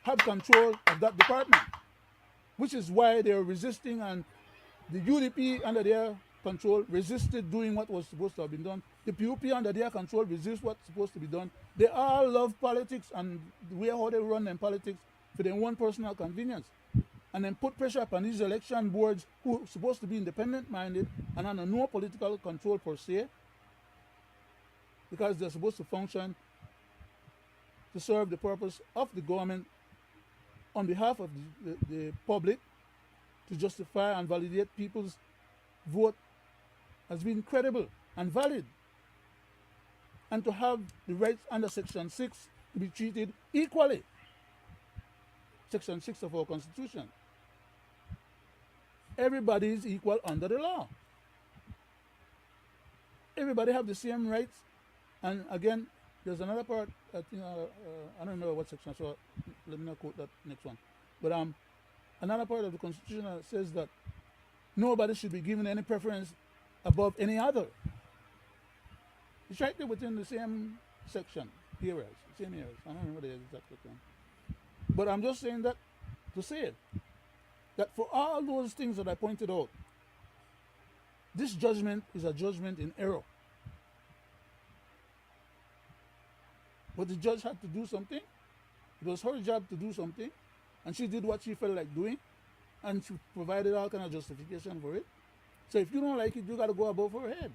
have control of that department, which is why they're resisting, and the UDP under their control resisted doing what was supposed to have been done. The PUP under their control resist what's supposed to be done. They all love politics and the way how they run them politics for their own personal convenience. And then put pressure upon these election boards who are supposed to be independent-minded and under no political control per se, because they're supposed to function to serve the purpose of the government on behalf of the public, to justify and validate people's vote as being credible and valid, and to have the rights under Section 6 to be treated equally. Section 6 of our Constitution. Everybody is equal under the law. Everybody have the same rights. And again, there's another part, I don't remember what section, so let me not quote that next one. But another part of the Constitution that says that nobody should be given any preference above any other. It's right there within the same section, areas, same areas. I don't remember the exact term. But I'm just saying that to say it, that for all those things that I pointed out, this judgment is a judgment in error. But the judge had to do something. It was her job to do something, and she did what she felt like doing, and she provided all kind of justification for it. So if you don't like it, you got to go above her head.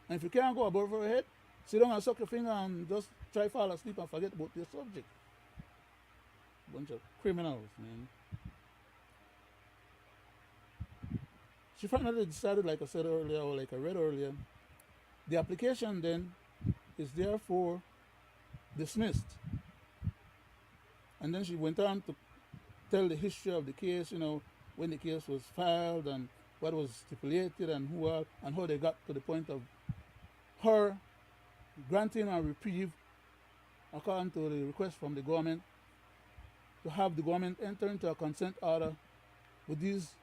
And if you can't go above her head, sit down and suck your finger and just try to fall asleep and forget about your subject. Bunch of criminals, man. She finally decided, like I said earlier, or like I read earlier, the application then is therefore dismissed. And then she went on to tell the history of the case, when the case was filed and what was stipulated and who are, and how they got to the point of her granting a reprieve according to the request from the government to have the government enter into a consent order with these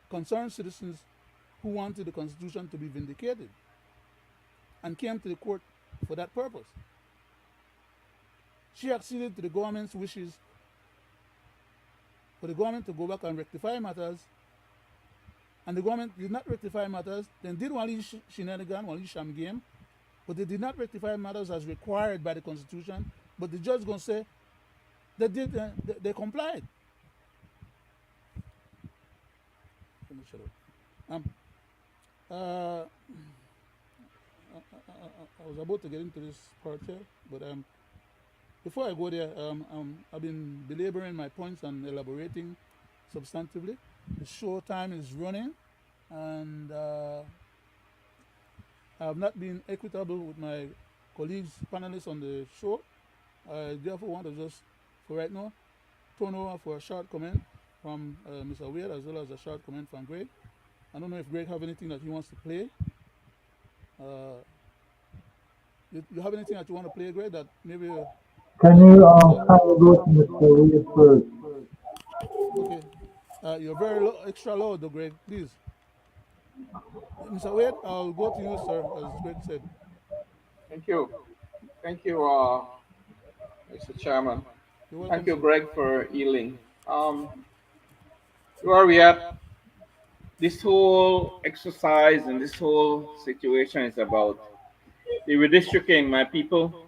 concerned citizens who wanted the Constitution to be vindicated and came to the court for that purpose. She acceded to the government's wishes for the government to go back and rectify matters, and the government did not rectify matters, then did one shenanigan, one sham game, but they did not rectify matters as required by the Constitution, but the judge is going to say they did, they complied. Let me shut up. I was about to get into this part here, but before I go there, I've been belaboring my points and elaborating substantively. The show time is running, and I have not been equitable with my colleagues, panelists on the show. I therefore want to just, for right now, turn over for a short comment from Mr. Wade as well as a short comment from Greg. I don't know if Greg have anything that he wants to play. Uh, you have anything that you want to play, Greg? That maybe Can might you help Mr. kind of go to Mr. Wade first? Okay. You're very extra loud, though, Greg. Please, Mr. Wade, I'll go to you, sir, as Greg said. Thank you. Thank you, Mr. Chairman. You're welcome, Thank you, sir. Greg, for yielding. Where we at? This whole exercise and this whole situation is about the redistricting, my people.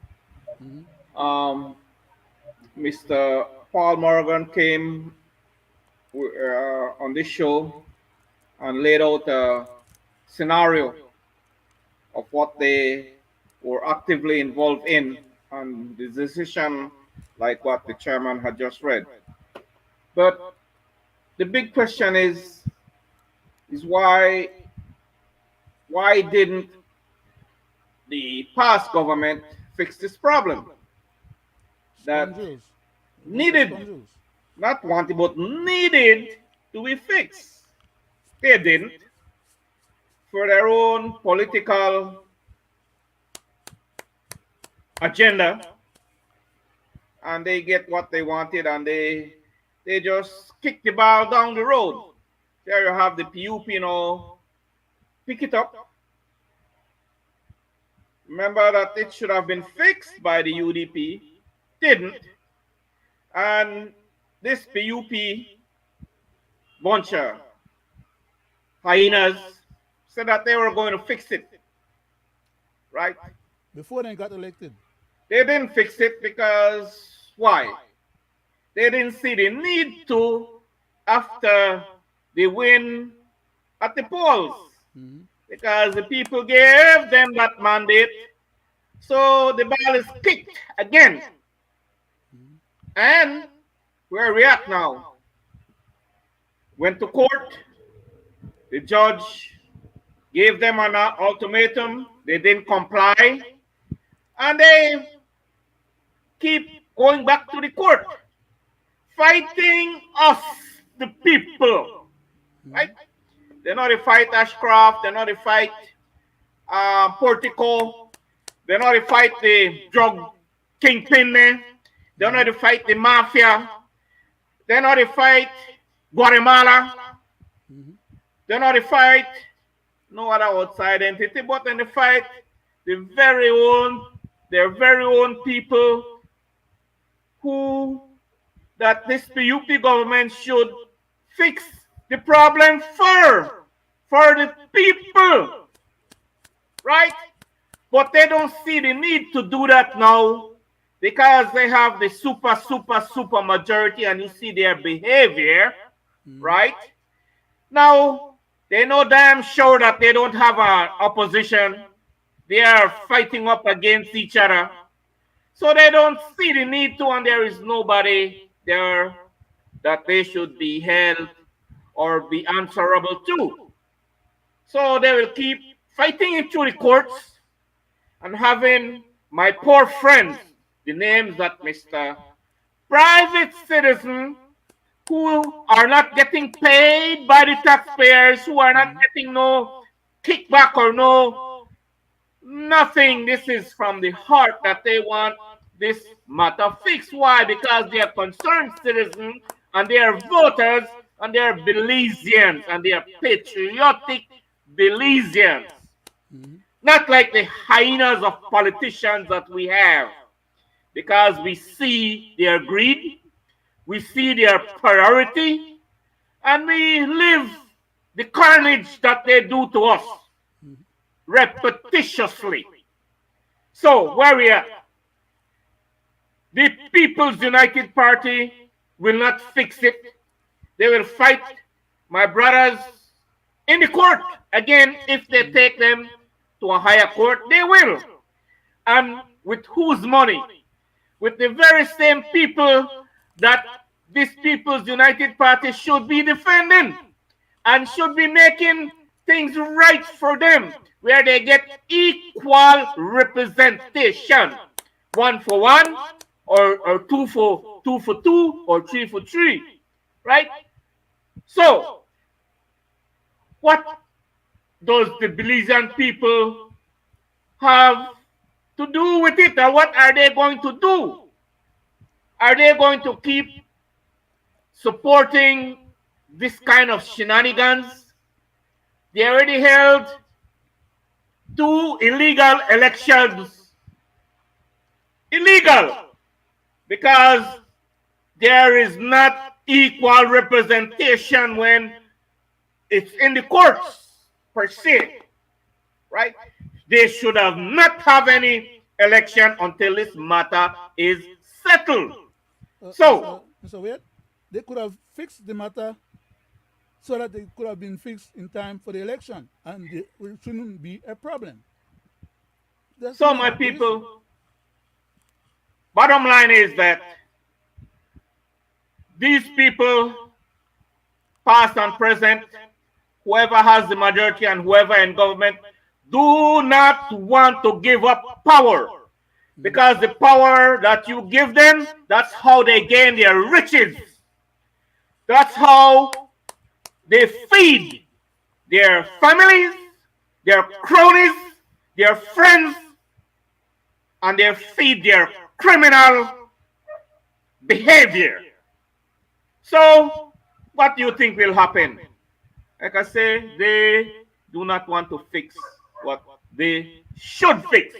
Mm-hmm. Um, Mr. Paul Morgan came on this show and laid out a scenario of what they were actively involved in and the decision, like what the chairman had just read. But the big question is why didn't the past government fix this problem that Scoundrels. A bunch of needed, scoundrels. not wanted, but needed to be fixed? They didn't, for their own political agenda, and they get what they wanted, and they just kick the ball down the road. There you have the PUP, pick it up. Remember that it should have been fixed by the UDP, didn't, and this PUP bunch of hyenas said that they were going to fix it, right? Before they got elected. They didn't fix it because why? They didn't see the need to after they win at the polls Mm-hmm. because the people gave them that mandate. So the ball is kicked again. Mm-hmm. And where we at now? Went to court. The judge gave them an ultimatum. They didn't comply. And they keep going back to the court, fighting us, the people. Mm-hmm. Right? They know they fight Ashcroft. They know they fight Portico. They know they fight the drug kingpin. They know they fight the mafia. They know they fight Guatemala. Mm-hmm. They know they fight no other outside entity, but then they fight their very own people who that this PUP government should fix the problem for the people, right? But they don't see the need to do that now because they have the super majority, and you see their behavior, Mm-hmm. right? Now, they know damn sure that they don't have an opposition. They are fighting up against each other. So they don't see the need to, and there is nobody there that they should be held or be answerable to. So they will keep fighting it through the courts and having my poor friends, the names that Mr. Private citizen who are not getting paid by the taxpayers, who are not Mm-hmm. getting no kickback or no nothing. This is from the heart that they want this matter fixed. Why? Because they are concerned citizens and they are voters and they are Belizeans and they are patriotic Belizeans. Mm-hmm. Not like the hyenas of politicians that we have. Because we see their greed, we see their priority, and we live the carnage that they do to us Mm-hmm. repetitiously. So, where we at? The People's United Party will not fix it. They will fight my brothers in the court. Again, if they Mm-hmm. take them to a higher court, they will. And with whose money? with the very same people that this People's United Party should be defending and should be making things right for them, where they get equal representation, one for one, or two for two, or three for three, right? So, what does the Belizean people have to do with it, or what are they going to do? Are they going to keep supporting this kind of shenanigans? They already held two illegal elections. Illegal because there is not equal representation when it's in the courts per se, right? They should have not have any election until this matter is settled. So, Mr. Wade, they could have fixed the matter so that it could have been fixed in time for the election, and it shouldn't be a problem. That's so not my the issue. people, bottom line is that these people, past and present, whoever has the majority and whoever in government, do not want to give up power. Because the power that you give them, that's how they gain their riches. That's how they feed their families, their cronies, their friends, and they feed their criminal behavior. So, what do you think will happen? Like I say, they do not want to fix what they should fix.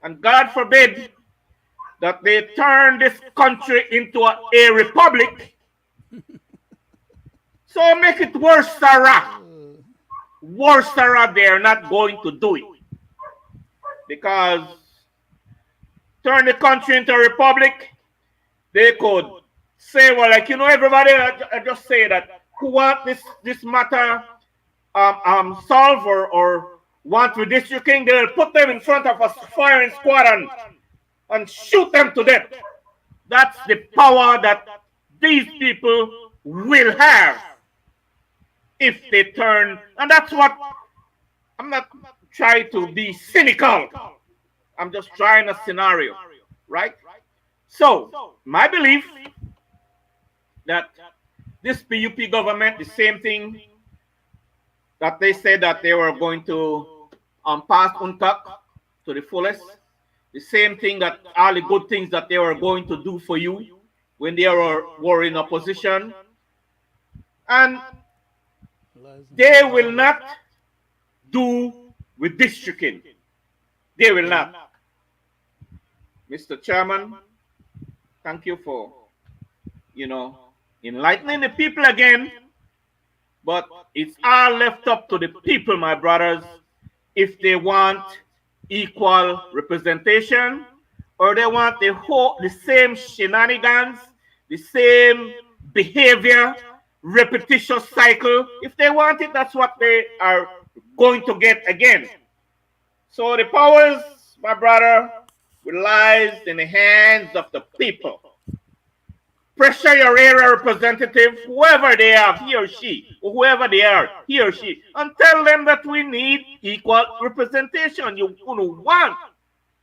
And God forbid that they turn this country into a republic. So make it worse, Sarah. Worse, Sarah, they are not going to do it. Because turn the country into a republic, they could say, well, like, everybody, I just say that who want this matter solved or want redistricting, they'll put them in front of a firing squad and shoot them to death. That's the power that these people will have if they turn. And that's what, I'm not trying to be cynical. I'm just trying a scenario, right? So, my belief that this PUP government, the same thing that they said that they were going to pass UNCAC to the fullest, the same thing that all the good things that they were going to do for you when they were in opposition, and they will not do with districting. They will not. Mr. Chairman, thank you for, enlightening the people again. But it's all left up to the people, my brothers, if they want equal representation or they want the same shenanigans, the same behavior, repetitious cycle. If they want it, that's what they are going to get again. So the powers, my brother, lies in the hands of the people. Pressure your area representative, whoever they are, he or she, or whoever they are, he or she, and tell them that we need equal representation. You want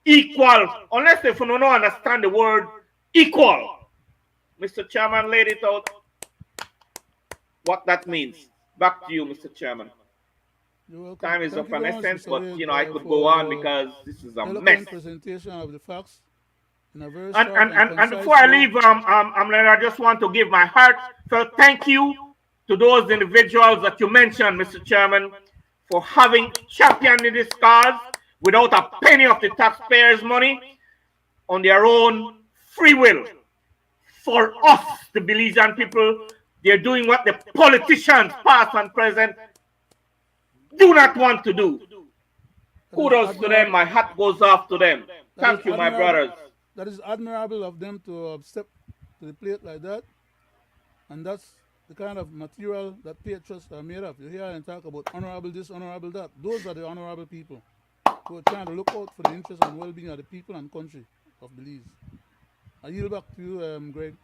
equal, unless if you don't understand the word equal. Mr. Chairman laid it out what that means. Back to you, Mr. Chairman. Time is up an essence, but I could go on because this is a mess. Presentation of the facts. And before I leave, I just want to give my heartfelt thank you to those individuals that you mentioned, Mr. Chairman, for having championed this cause without a penny of the taxpayers' money on their own free will. For us, the Belizean people, they're doing what the politicians, past and present, do not want to do. Kudos to them. My hat goes off to them. Thank you, my brothers. That is admirable of them to step to the plate like that. And that's the kind of material that patriots are made of. You hear and talk about honorable this, honorable that. Those are the honorable people who are trying to look out for the interests and well-being of the people and country of Belize. I yield back to you, Greg.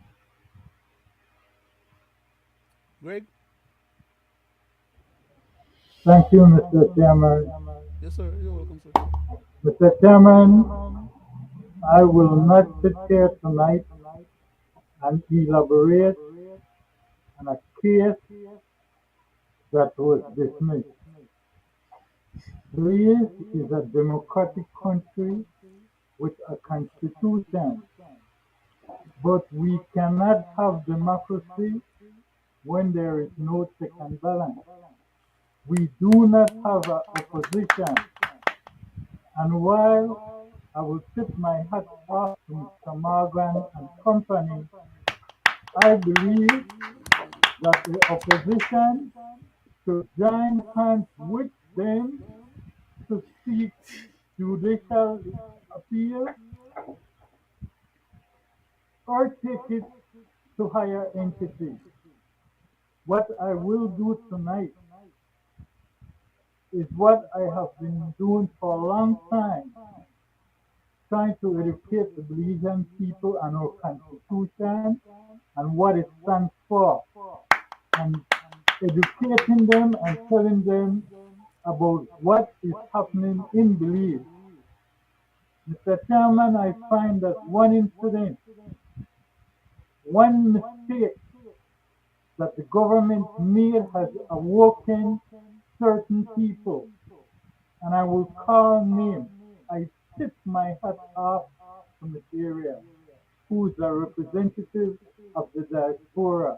Greg? Thank you, Mr. Chairman. Yes, sir. You're welcome, sir. Mr. Chairman, I will not sit here tonight and elaborate on a case that was dismissed. Belize is a democratic country with a constitution, but we cannot have democracy when there is no check and balance. We do not have an opposition. And while I will tip my hat off to Mr. Morgan and company, I believe that the opposition should join hands with them to seek judicial appeal or take it to higher entities. What I will do tonight is what I have been doing for a long time, trying to educate the Belizean people on our constitution and what it stands for, and educating them and telling them about what is happening in Belize. Mr. Chairman, I find that one incident, one mistake that the government made has awoken certain people, and I will call names. I tip my hat off to Ms. Area, who is a representative of the diaspora.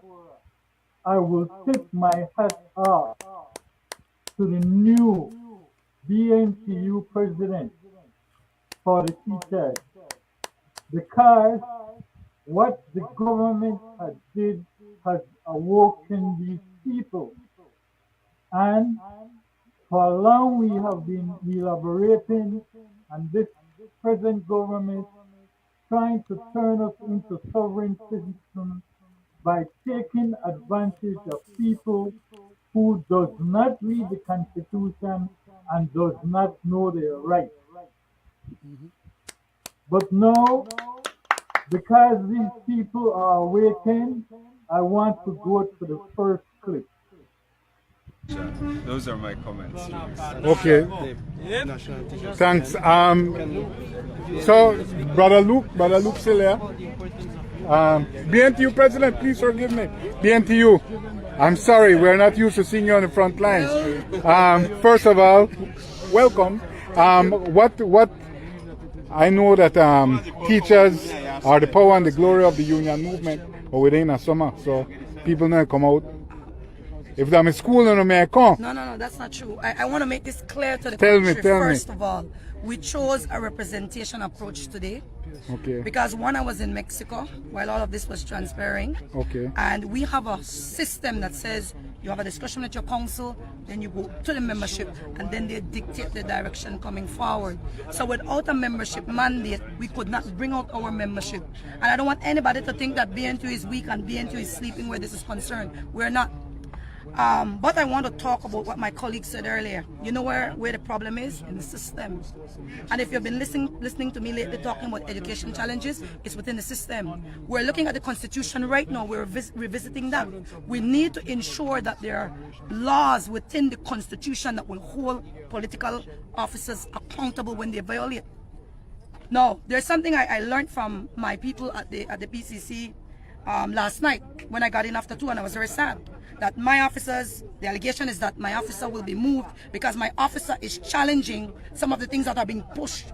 I will tip my hat off to the new BNTU president for the teachers, because what the government has did has awoken these people. And for long we have been elaborating, and this present government trying to turn us into sovereign citizens by taking advantage of people who does not read the Constitution and does not know their rights. But now, because these people are awakened, I want to go to the first clip. Those are my comments. Okay. Thanks. So, Brother Luke still here. BNTU President, please forgive me. BNTU, I'm sorry, we're not used to seeing you on the front lines. First of all, welcome. What I know that teachers are the power and the glory of the union movement, but within a summer, so people don't come out. If I'm in school, no, may I come? No, that's not true. I want to make this clear to the Tell country. me. First of all, we chose a representation approach today. Okay. Because one, I was in Mexico while all of this was transpiring. Okay. And we have a system that says you have a discussion with your council, then you go to the membership, and then they dictate the direction coming forward. So without a membership mandate, we could not bring out our membership. And I don't want anybody to think that BNTU is weak and BNTU is sleeping where this is concerned. We're not. But I want to talk about what my colleague said earlier. You know where the problem is? In the system. And if you've been listening to me lately talking about education challenges, it's within the system. We're looking at the Constitution right now. We're revisiting that. We need to ensure that there are laws within the Constitution that will hold political officers accountable when they violate. Now, there's something I learned from my people at the PCC last night when I got in after 2, and I was very sad. That my officers, the allegation is that my officer will be moved because my officer is challenging some of the things that are being pushed.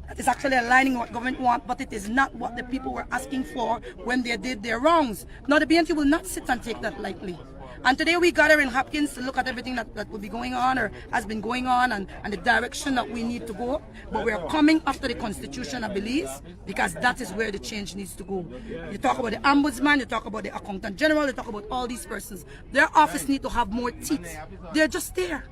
That is actually aligning what government wants, but it is not what the people were asking for when they did their wrongs. Now the BNT will not sit and take that lightly. And today we gather in Hopkins to look at everything that will be going on or has been going on and the direction that we need to go. But we are coming after the Constitution of Belize because that is where the change needs to go. You talk about the Ombudsman, you talk about the Accountant General, you talk about all these persons. Their office need to have more teeth. They're just there.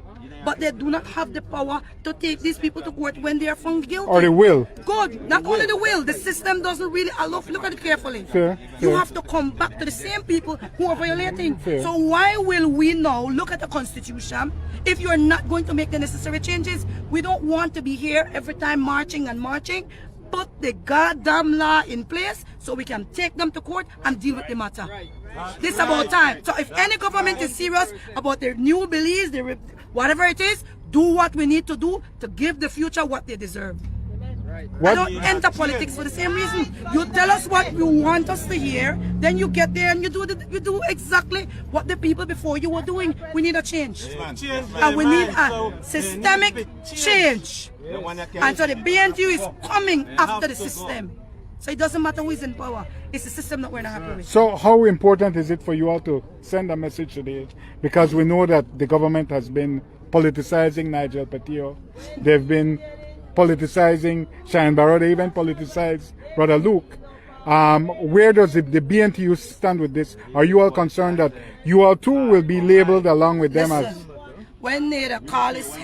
But they do not have the power to take these people to court when they are found guilty. Or the will. Good. Not only the will. The system doesn't really allow. Look at it carefully. Fair. You have to come back to the same people who are violating. Fair. So why will we now look at the Constitution if you're not going to make the necessary changes? We don't want to be here every time marching and marching. put the goddamn law in place so we can take them to court and deal with the matter. This is about time. So if any government is serious about their new beliefs, whatever it is, do what we need to do to give the future what they deserve. I don't enter politics for the same reason. You tell us what you want us to hear, then you get there and you do exactly what the people before you were doing. We need a change. And we need a systemic change. And so the BNTU is coming after the system. So it doesn't matter who is in power. It's the system that we're not happy with. So how important is it for you all to send a message today? Because we know that the government has been politicizing Nigel Petio. They've been politicizing Shine Barrow. They even politicized Brother Luke. Where does the BNTU stand with this? Are you all concerned that you all too will be labeled along with them as... When the Carlis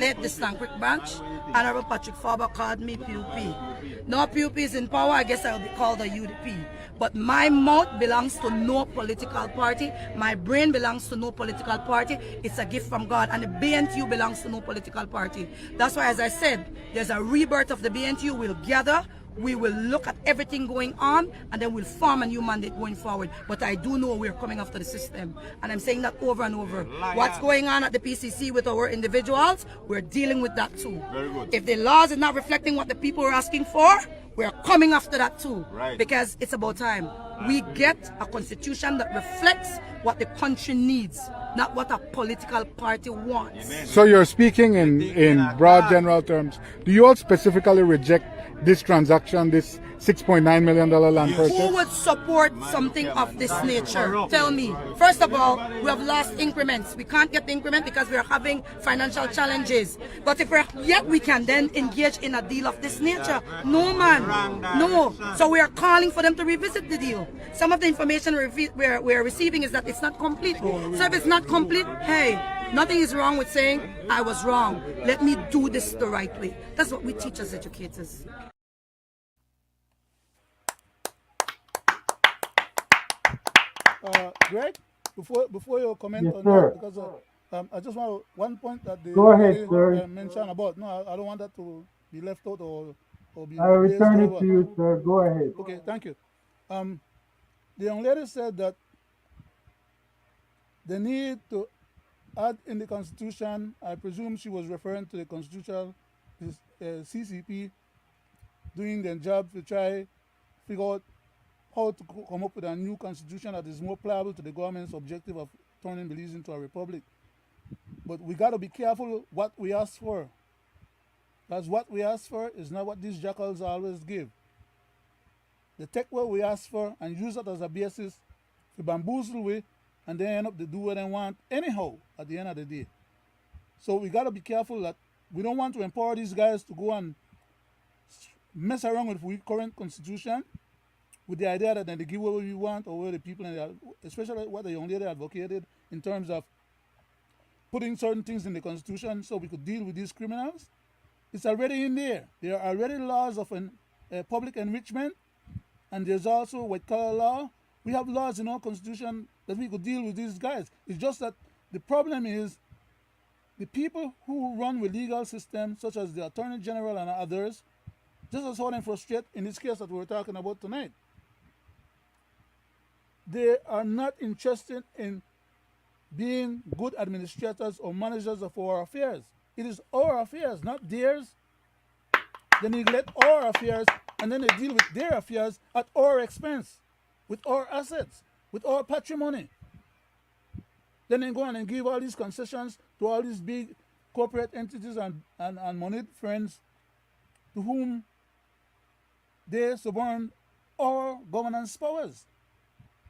led the Stancrick branch, Honorable Patrick Faber called me PUP. Now PUP is in power, I guess I will be called a UDP. But my mouth belongs to no political party. My brain belongs to no political party. It's a gift from God. And the BNTU belongs to no political party. That's why, as I said, there's a rebirth of the BNTU. We'll gather. We will look at everything going on, and then we'll form a new mandate going forward. But I do know we're coming after the system. And I'm saying that over and over. What's going on at the PCC with our individuals, we're dealing with that too. Very good. If the laws are not reflecting what the people are asking for, we're coming after that too. Right. Because it's about time. We get a constitution that reflects what the country needs, not what a political party wants. Amen. So you're speaking in broad general terms. Do you all specifically reject this transaction, this $6.9 million land purchase? Who would support something of this nature? Tell me. First of all, we have lost increments. We can't get the increment because we're having financial challenges. But if yet we can then engage in a deal of this nature. No, man. No. So we are calling for them to revisit the deal. Some of the information we're receiving is that it's not complete. So if it's not complete, hey, nothing is wrong with saying, I was wrong. Let me do this the right way. That's what we teach as educators. Greg, before you comment Yes, on sir. that, because I just want one point that the Go ahead, lady, sir. mentioned about. No, I don't want that to be left out or be. I will return erased it over. to you, sir. Go ahead. Okay, thank you. The young lady said that the need to add in the Constitution, I presume she was referring to the Constitutional CCP doing their job to try figure out how to come up with a new constitution that is more pliable to the government's objective of turning Belize into a republic. But we got to be careful what we ask for. Because what we ask for is not what these jackals always give. They take what we ask for and use it as a basis to bamboozle with, and they end up to do what they want anyhow at the end of the day. So we got to be careful that we don't want to empower these guys to go and mess around with the current constitution with the idea that then they give what we want or what the people, especially what the young lady advocated in terms of putting certain things in the constitution so we could deal with these criminals. It's already in there. There are already laws of public enrichment, and there's also white collar law. We have laws in our constitution that we could deal with these guys. It's just that the problem is the people who run with legal systems, such as the Attorney General and others, just as how they frustrate in this case that we're talking about tonight. They are not interested in being good administrators or managers of our affairs. It is our affairs, not theirs. They neglect our affairs, and then they deal with their affairs at our expense, with our assets, with our patrimony. Then they go on and give all these concessions to all these big corporate entities and moneyed friends to whom they suborn our governance powers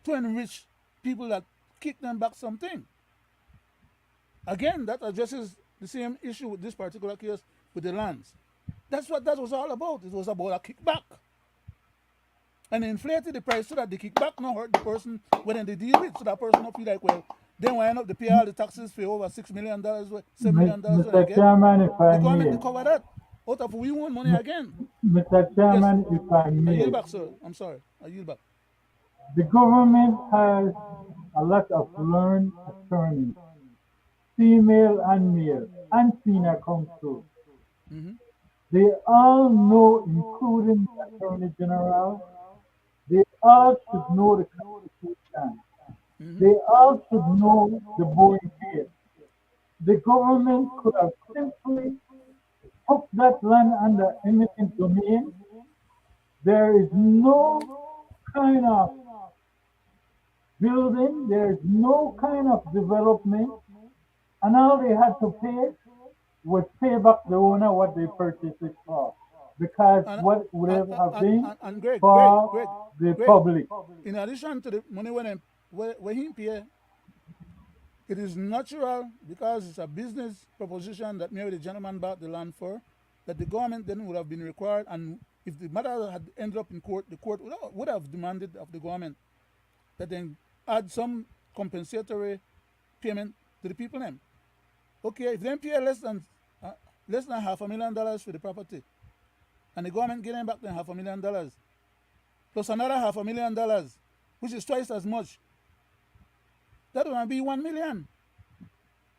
to enrich people that kick them back something. Again, that addresses the same issue with this particular case with the lands. That's what that was all about. It was about a kickback. And they inflated the price so that the kickback not hurt the person when they deal with, so that person don't feel like, well, they wind up to pay all the taxes for over $6 million, $7 million. Mr. Chairman, if I The government may. to cover that out of we want money again. Mr. Chairman, if I I may. yield back, sir. I'm sorry. I yield back. The government has a lot of learned attorneys, female and male, and senior counsel. They all know, including the Attorney General, they all should know the Constitution. They all should know the Boeing case. The government could have simply put that land under eminent domain. There is no kind of building, there is no kind of development, and all they had to pay was pay back the owner what they purchased it for. Because what would have been and Greg, for the Greg, public. in addition to the money when he pay, it is natural because it's a business proposition that maybe the gentleman bought the land for, that the government then would have been required, and if the matter had ended up in court, the court would have demanded of the government that then add some compensatory payment to the people then. Okay, if they pay less than $500,000 for the property, and the government getting back then $500,000 plus another $500,000, which is twice as much, that would be 1 million.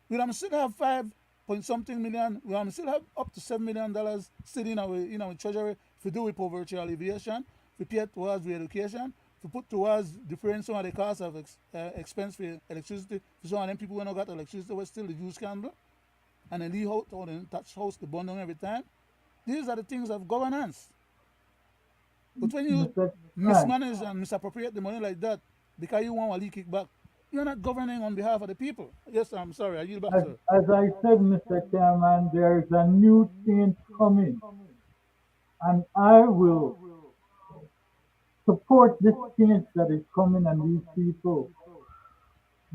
We don't still have 5 point something million. We don't still have up to $7 million sitting in our treasury to do with poverty alleviation, to pay towards re-education, to put towards different some of the costs of expense for electricity. For some of them people who don't got electricity will still use candle, and then leave out or then touch house the bundle every time. These are the things of governance. But when you mismanage and misappropriate the money like that because you want to leak it back, you're not governing on behalf of the people. Yes, I'm sorry. I yield back, sir. As I said, Mr. Chairman, there is a new change coming, and I will support this change that is coming and these people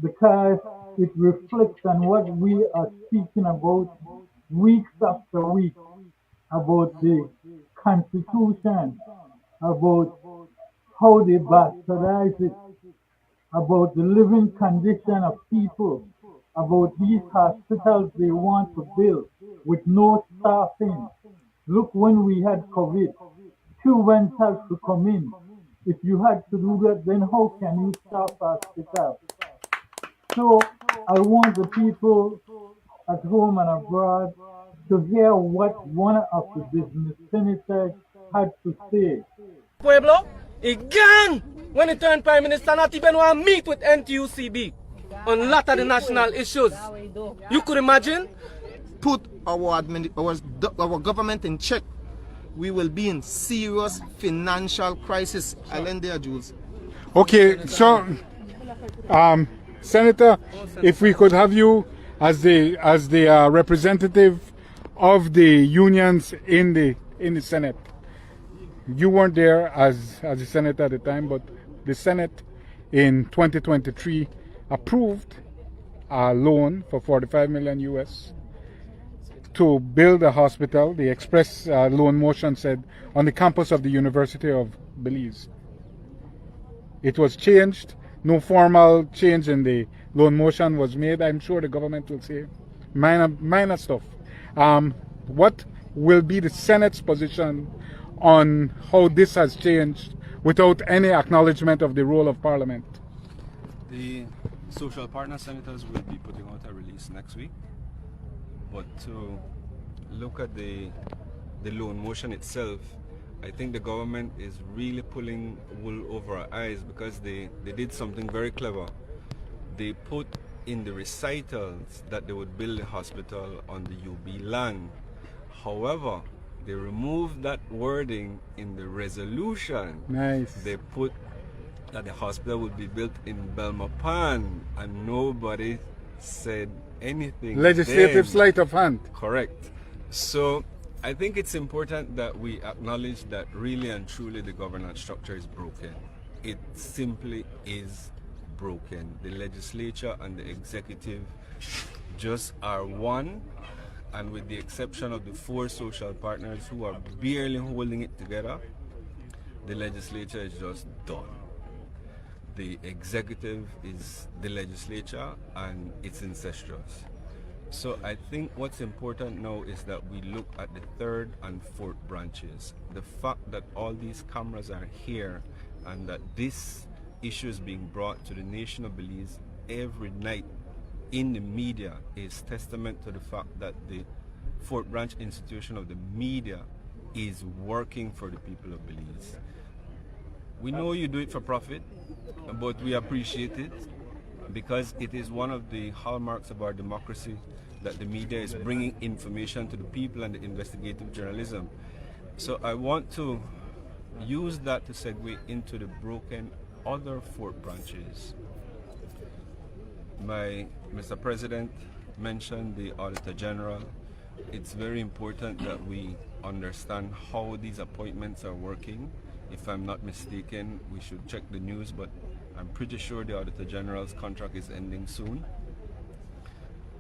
because it reflects on what we are speaking about weeks after week about the Constitution, about how they bastardize it, about the living condition of people, about these hospitals they want to build with no staffing. Look, when we had COVID, Cubans had to come in. If you had to do that, then how can you staff hospitals? So I want the people at home and abroad to hear what one of the business senators had to say. Pueblo, again, when he turned Prime Minister, not even want to meet with NTUCB on a lot of the national issues. You could imagine? Put our government in check, we will be in serious financial crisis. I'll end there, Jules. Okay, so Senator, if we could have you as the representative of the unions in the Senate. You weren't there as a senator at the time, but the Senate in 2023 approved a loan for $45 million US to build a hospital. The express loan motion said on the campus of the University of Belize. It was changed. No formal change in the loan motion was made. I'm sure the government will say minor stuff. What will be the Senate's position on how this has changed without any acknowledgement of the role of Parliament? The social partner senators will be putting out a release next week. But to look at the loan motion itself, I think the government is really pulling wool over our eyes because they did something very clever. They put in the recitals that they would build a hospital on the UB land. However, they removed that wording in the resolution. Nice. They put that the hospital would be built in Belmopan, and nobody said anything. Legislative then. sleight of hand. Correct. So I think it's important that we acknowledge that really and truly the governance structure is broken. It simply is broken. The legislature and the executive just are one, and with the exception of the 4 social partners who are barely holding it together, the legislature is just done. The executive is the legislature and it's incestuous. So I think what's important now is that we look at the 3rd and 4th branches. The fact that all these cameras are here and that this issue is being brought to the nation of Belize every night in the media is testament to the fact that the Fort Branch institution of the media is working for the people of Belize. We know you do it for profit, but we appreciate it because it is one of the hallmarks of our democracy that the media is bringing information to the people and the investigative journalism. So I want to use that to segue into the broken other Fort Branches. Mr. President mentioned the Auditor General. It's very important that we understand how these appointments are working. If I'm not mistaken, we should check the news, but I'm pretty sure the Auditor General's contract is ending soon.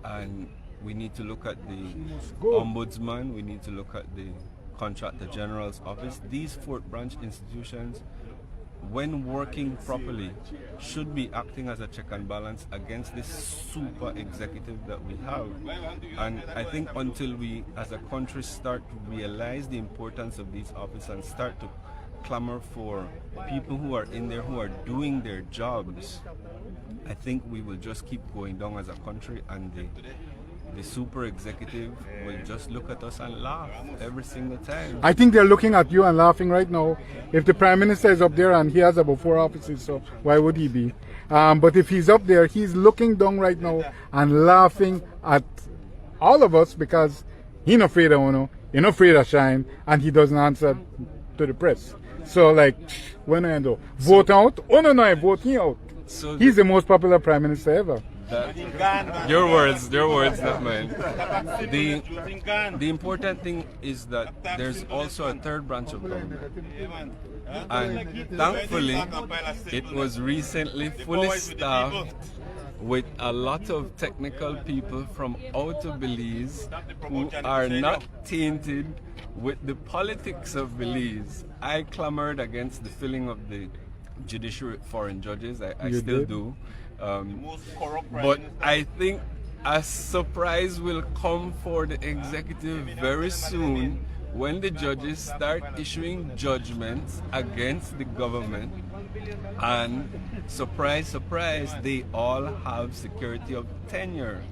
And we need to look at the Ombudsman, we need to look at the Contractor General's office. These Fort Branch institutions, when working properly, should be acting as a check and balance against this super executive that we have. And I think until we as a country start to realize the importance of these offices and start to clamor for people who are in there who are doing their jobs, I think we will just keep going down as a country, and the super executive will just look at us and laugh every single time. I think they're looking at you and laughing right now. If the Prime Minister is up there and he has about 4 offices, so why would he be? But if he's up there, he's looking down right now and laughing at all of us because he's not afraid of Uno, he's not afraid of shine, and he doesn't answer to the press. So like, when I do vote out, Uno no, vote him out. So He's the most popular Prime Minister ever. Your words, not mine. The important thing is that there's also a third branch of government. And thankfully, it was recently fully staffed with a lot of technical people from out of Belize who are not tainted with the politics of Belize. I clamored against the filling of the judiciary with foreign judges. I still do. But I think a surprise will come for the executive very soon when the judges start issuing judgments against the government, and surprise, surprise, they all have security of tenure.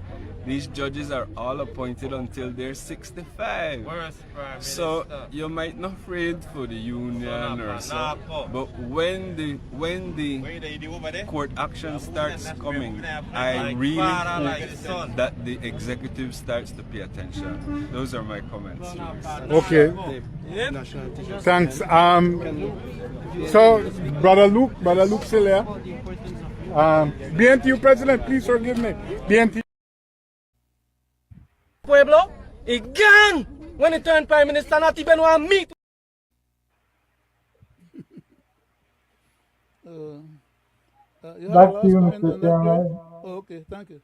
These judges are all appointed until they're 65. So you might not afraid for the union or so, but when the court action starts coming, I really hope that the executive starts to pay attention. Those are my comments. Okay. Thanks. So, Brother Luke still there. BNTU President, please forgive me. BNTU. Pueblo, he gone when he turned Prime Minister, not even want to meet. You Back have a to you, last comment Mr. on that, Greg? Chairman. Oh, okay, thank you.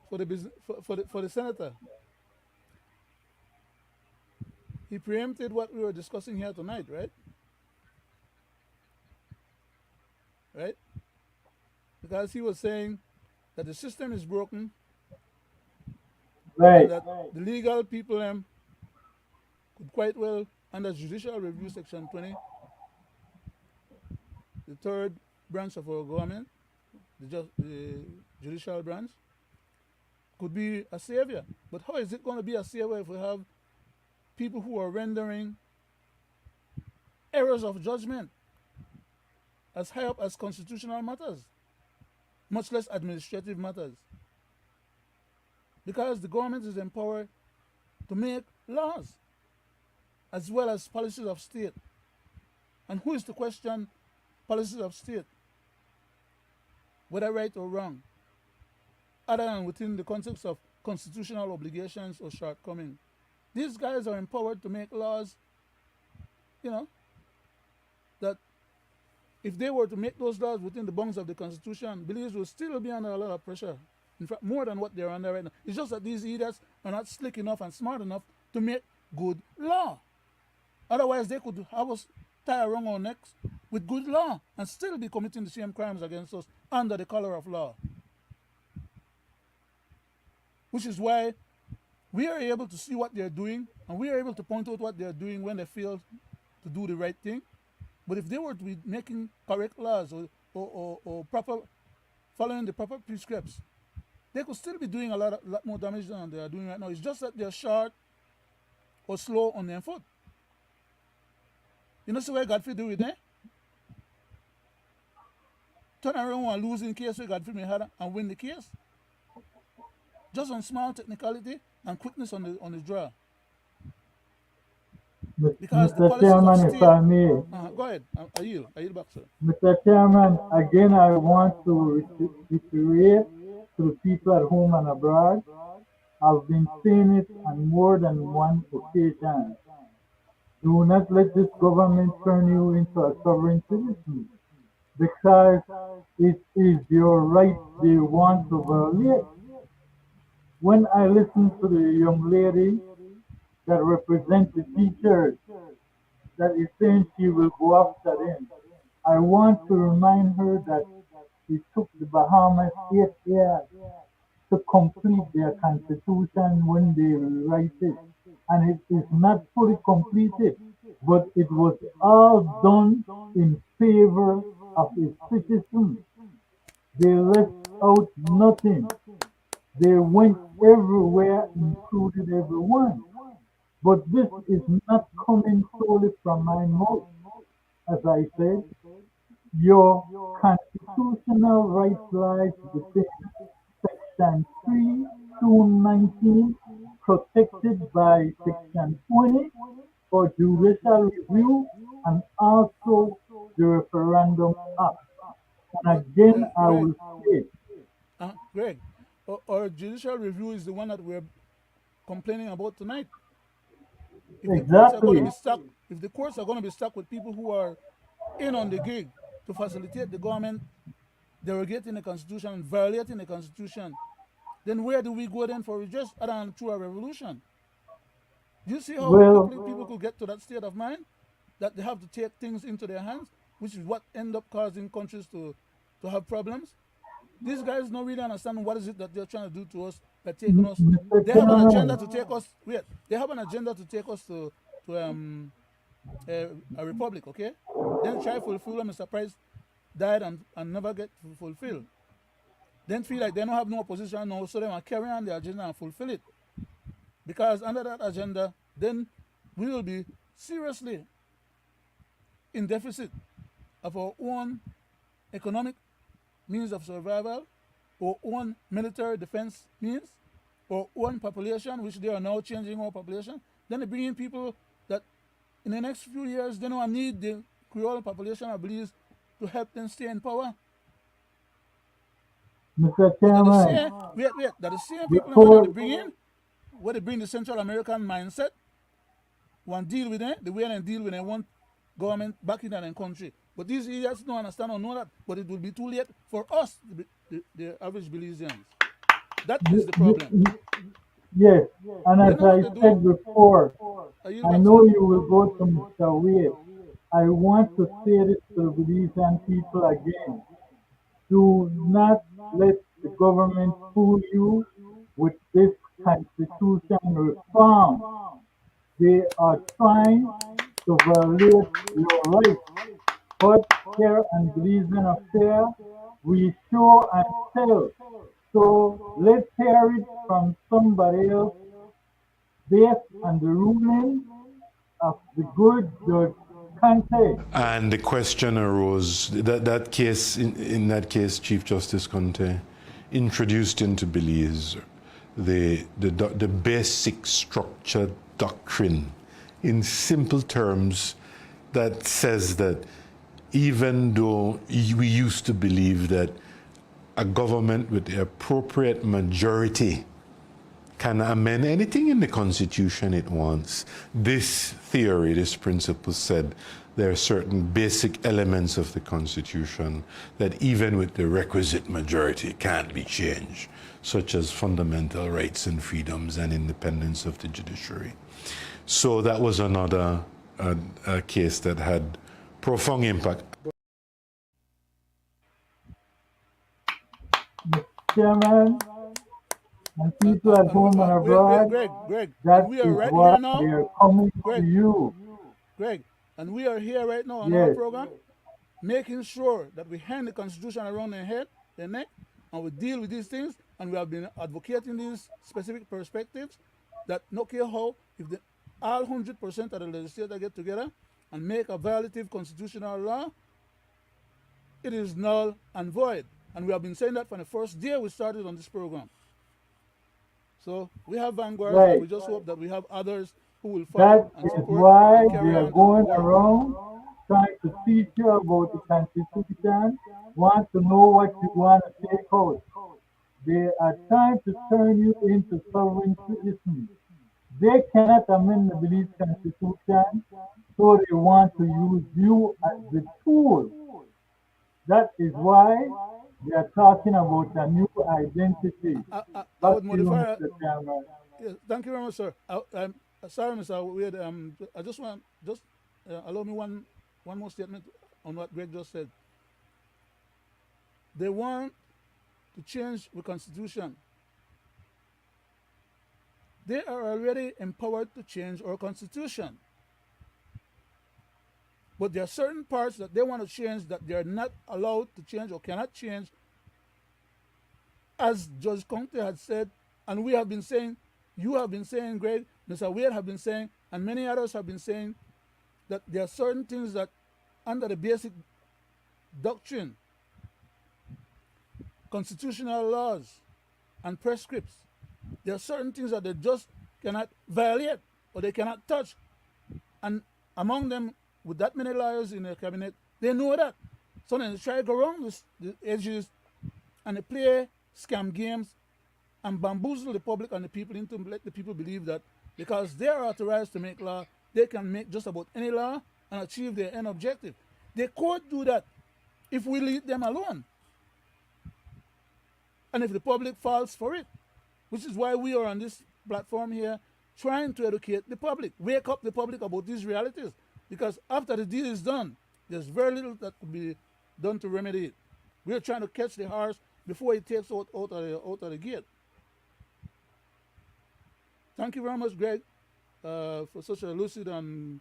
For the senator, he preempted what we were discussing here tonight, right? Right? Because he was saying that the system is broken, Right. and that the legal people could quite well, under Judicial Review Section 20, the third branch of our government, the judicial branch, could be a savior. But how is it going to be a savior if we have people who are rendering errors of judgment as high up as constitutional matters, much less administrative matters? Because the government is empowered to make laws as well as policies of state. And who is to question policies of state, whether right or wrong, other than within the context of constitutional obligations or shortcomings? These guys are empowered to make laws, that if they were to make those laws within the bounds of the Constitution, Belize will still be under a lot of pressure. In fact, more than what they're under right now. It's just that these idiots are not slick enough and smart enough to make good law. Otherwise, they could have us tie around our necks with good law and still be committing the same crimes against us under the color of law. Which is why we are able to see what they're doing, and we are able to point out what they're doing when they fail to do the right thing. But if they were to be making correct laws or proper, following the proper prescripts, they could still be doing a lot more damage than they are doing right now. It's just that they're short or slow on their foot. You know, so where Godfrey do it, eh? Turn around and lose in case where Godfrey may have and win the case. Just on small technicality and quickness on the draw. Because the Mr. policies Chairman, of if state. I may, Go ahead. I yield back, sir. Mr. Chairman, again, I want to reiterate to the people at home and abroad. I've been saying it on more than one occasion. Do not let this government turn you into a sovereign citizen, because it is your right they want to violate. When I listen to the young lady that represents the teachers, that is saying she will go after them, I want to remind her that it took the Bahamas 8 years to complete their constitution when they rewrite it. And it is not fully completed, but it was all done in favor of its citizens. They left out nothing. They went everywhere, included everyone. But this is not coming solely from my mouth. As I said, your constitutional rights lies within Section 3 to 19, protected by Section 20 for judicial review, and also the Referendum Act. And again, I will say, Greg, our judicial review is the one that we're complaining about tonight. If the courts are going to be stuck, if the courts are going to be stuck with people who are in on the gig to facilitate the government derogating the Constitution and violating the Constitution, then where do we go then for redress other than through a revolution? Do you see how quickly people could get to that state of mind that they have to take things into their hands, which is what end up causing countries to have problems? These guys don't really understand what is it that they're trying to do to us by taking us. They have an agenda to take us. They have an agenda to take us to a republic, okay? Then try to fulfill them. Mr. Price died and never get fulfilled. Then feel like they don't have no opposition now, so they want to carry on the agenda and fulfill it. Because under that agenda, then we will be seriously in deficit of our own economic means of survival, our own military defense means, our own population, which they are now changing our population. Then they bring in people that in the next few years, they don't need the Creole population of Belize to help them stay in power. Mr. Chairman, that the same people that they bring in, where they bring the Central American mindset, want deal with them, the way they deal with they want government back in their country. But these idiots don't understand or know that, but it will be too late for us, the average Belizeans. That is the problem. Yes, and as I said before, I know you will go to Mr. Wade. I want to say this to the Belizean people again. Do not let the government fool you with this constitution reform. They are trying to violate your rights. But here in Belizean affair, we show and tell. So let's hear it from somebody else based on the ruling of the good Judge Conte. And the question arose that case, in that case, Chief Justice Conte introduced into Belize the basic structure doctrine in simple terms that says that even though we used to believe that a government with the appropriate majority can amend anything in the Constitution it wants, this theory, this principle said there are certain basic elements of the Constitution that even with the requisite majority can't be changed, such as fundamental rights and freedoms and independence of the judiciary. So that was another case that had profound impact. Chairman, and people at home and abroad, Greg, that we are is right why here now. they are coming to you. Greg, and we are here right now on our program, making sure that we hang the Constitution around their head, their neck, and we deal with these things, and we have been advocating these specific perspectives that no care how, if the all 100% of the legislature get together and make a violative constitutional law, it is null and void. And we have been saying that from the first day we started on this program. So we have vanguards, and we just hope that we have others who will follow That and is support why and they carry are on going the work. around trying to teach you about the Constitution, want to know what you want to take out. They are trying to turn you into sovereignty. They cannot amend the Belize Constitution, so they want to use you as the tool. That is why they are talking about a new identity. I Back would to you, modify. Mr. Chairman. Yes, thank you very much, sir. I'm sorry, Mr. Wade. I just want allow me one more statement on what Greg just said. They want to change the constitution. They are already empowered to change our constitution. But there are certain parts that they want to change that they are not allowed to change or cannot change, as Judge Conte had said, and we have been saying, you have been saying, Greg, Mr. Wade have been saying, and many others have been saying that there are certain things that under the basic doctrine, constitutional laws, and prescripts, there are certain things that they just cannot violate or they cannot touch. And among them, with that many lawyers in the cabinet, they know that. So then they try to go around the edges and they play scam games and bamboozle the public and the people into let the people believe that because they are authorized to make law, they can make just about any law and achieve their end objective. They could do that if we leave them alone. And if the public falls for it, which is why we are on this platform here trying to educate the public, wake up the public about these realities. Because after the deal is done, there's very little that could be done to remedy it. We're trying to catch the horse before it takes out of the gate. Thank you very much, Greg, for such a lucid and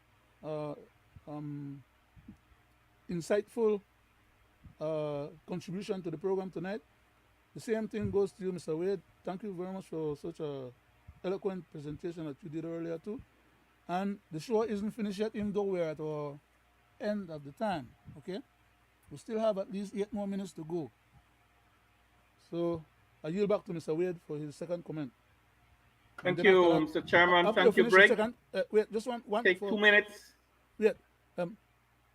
insightful contribution to the program tonight. The same thing goes to you, Mr. Wade. Thank you very much for such a eloquent presentation that you did earlier too. And the show isn't finished yet, even though we're at our end of the time. Okay, we still have at least 8 more minutes to go. So I yield back to Mr. Wade for his second comment. Thank you, Mr. Chairman. Thank you, Greg. Wait, just one. Take 2 minutes. Wait.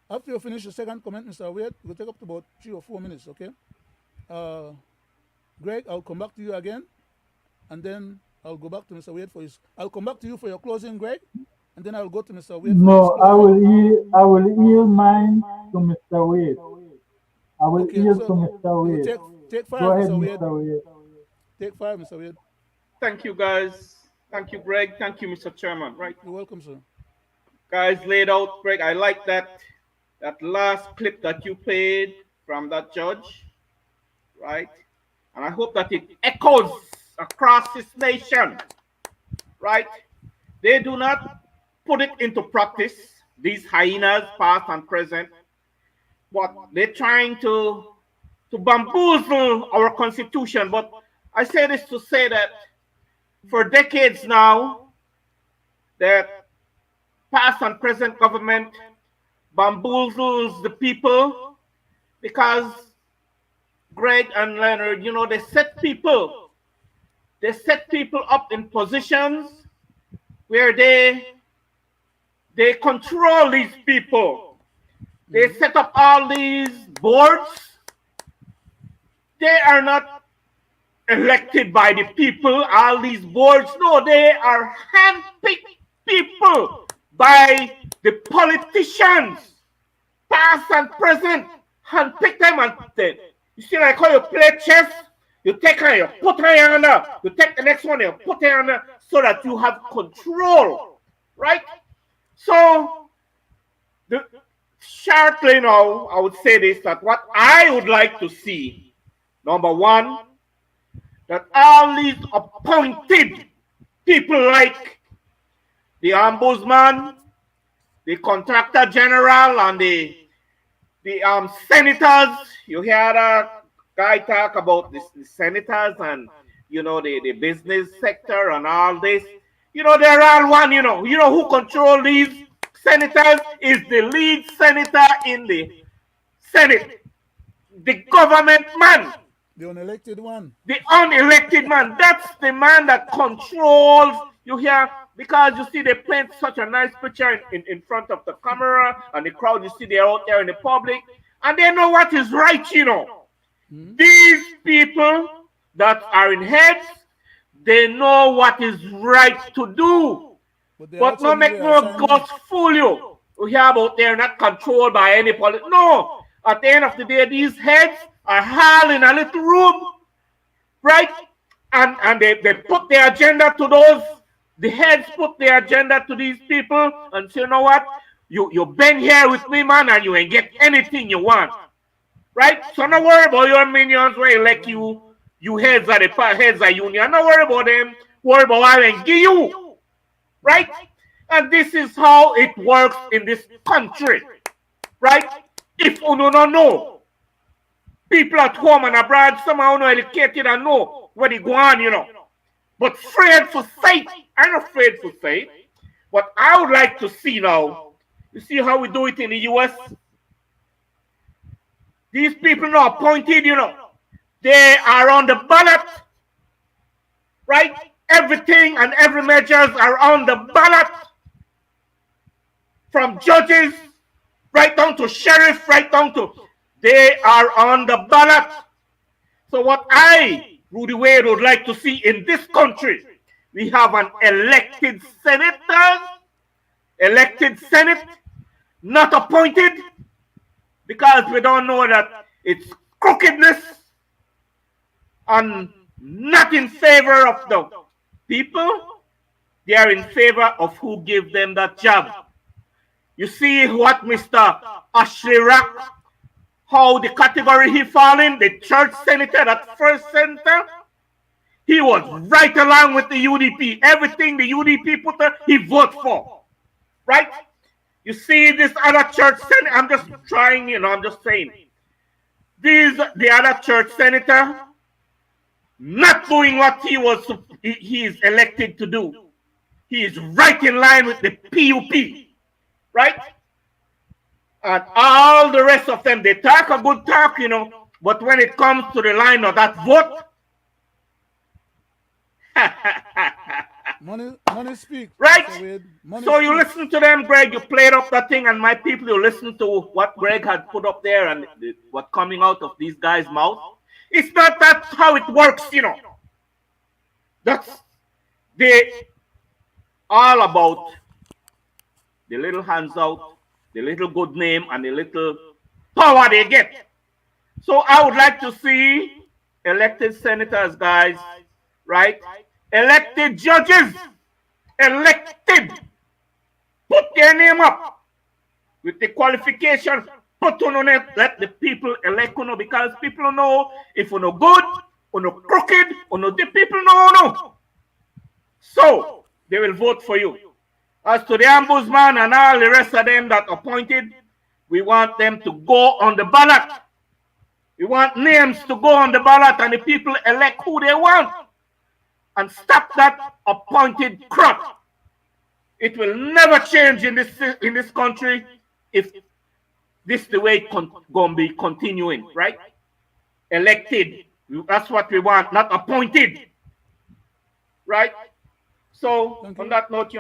After you finish your second comment, Mr. Wade, we'll take up to about 3 or 4 minutes. Okay. Greg, I'll come back to you again, and then I'll go back to Mr. Wade for his. I'll come back to you for your closing, Greg, and then I'll go to Mr. Wade. No, I will yield mine to Mr. Wade. I will yield to Mr. Wade. Take 5, Go ahead, Mr. Wade. Mr. Wade. Take 5, Mr. Wade. Thank you, guys. Thank you, Greg. Thank you, Mr. Chairman. Right. You're welcome, sir. Guys laid out, Greg. I like that last clip that you played from that judge, right? And I hope that it echoes across this nation, right? They do not put it into practice, these hyenas, past and present, but they're trying to bamboozle our constitution. But I say this to say that for decades now, that past and present government bamboozles the people because Greg and Leonard, you know, they set people up in positions where they control these people. They set up all these boards. They are not elected by the people, all these boards. No, they are handpicked people by the politicians, past and present, handpick them and then you see like how you play chess, you take her, you put her under, you take the next one, you put her under, so that you have control, right? So, shortly now, I would say this, that what I would like to see, number one, that all these appointed people like the ombudsman, the contractor general, and the senators. You hear a guy talk about the senators and the business sector and all this. They're all one, who control these senators is the lead senator in the Senate, the government man, The unelected one. the unelected man. That's the man that controls, you hear, because you see they paint such a nice picture in front of the camera and the crowd, you see they're out there in the public, and they know what is right. These people that are in heads, they know what is right to do. But no make no ghost fool you. We hear about they're not controlled by any politics. No. At the end of the day, these heads are all in a little room, right? And they put their agenda to those, the heads put their agenda to these people and say, you know what? You been here with me, man, and you ain't get anything you want. Right? So don't worry about your minions where elect you heads of the heads of union. Don't worry about them. Worry about what I give you. Right? And this is how it works in this country. Right? If you don't know, people at home and abroad, somehow not educated and know what is going on, But afraid for say, I'm not afraid for say. But I would like to see now, you see how we do it in the US? These people not appointed, They are on the ballot, right? Everything and every measures are on the ballot. From judges, right down to sheriff, right down to, they are on the ballot. So what I, Rudy Wade, would like to see in this country, we have an elected senator, elected senate, not appointed, because we don't know that it's crookedness and not in favor of the people. They are in favor of who give them that job. You see what Mr. Ashley Rock, how the category he fall in, the church senator, that first senator, he was right along with the UDP. Everything the UDP put there, he vote for. Right? You see this other church senator, I'm just trying, I'm just saying. The other church senator, not doing what he is elected to do. He is right in line with the PUP. Right? And all the rest of them, they talk a good talk, but when it comes to the line of that vote, money speaks. Right? So you listen to them, Greg, you played up that thing, and my people, you listen to what Greg had put up there and what coming out of these guys' mouth. It's not that how it works, That's all about the little hands out, the little good name, and the little power they get. So I would like to see elected senators, guys, right? Elected judges, elected. Put their name up with the qualification. Put on it, let the people elect, because people know if you're no good, or no crooked, or no, the people know. So they will vote for you. As to the ombudsman and all the rest of them that appointed, we want them to go on the ballot. We want names to go on the ballot and the people elect who they want. And stop that appointed crap. It will never change in this country if this is the way it's going to be continuing, right? Elected. That's what we want, not appointed. Right? So, on that note,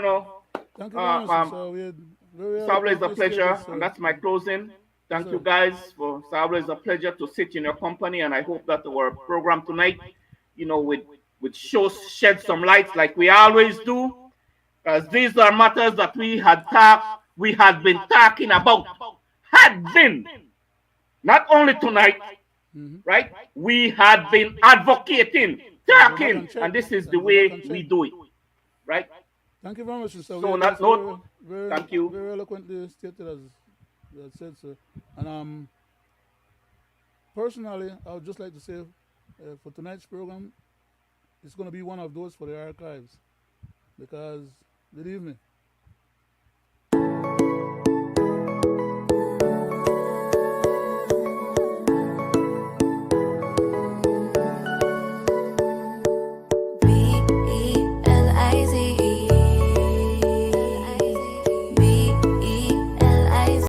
Thank you very much, sir. It's always a pleasure, and that's my closing. Thank you guys. It's always a pleasure to sit in your company, and I hope that our program tonight, with shed some light like we always do, because these are matters that we had been talking about, not only tonight, right? We had been advocating, talking, and this is the way we do it, right? Thank you very much, sir. So on that note, thank you. Very eloquently stated, as said, sir. And personally, I would just like to say, for tonight's program, it's going to be one of those for the archives, because believe me,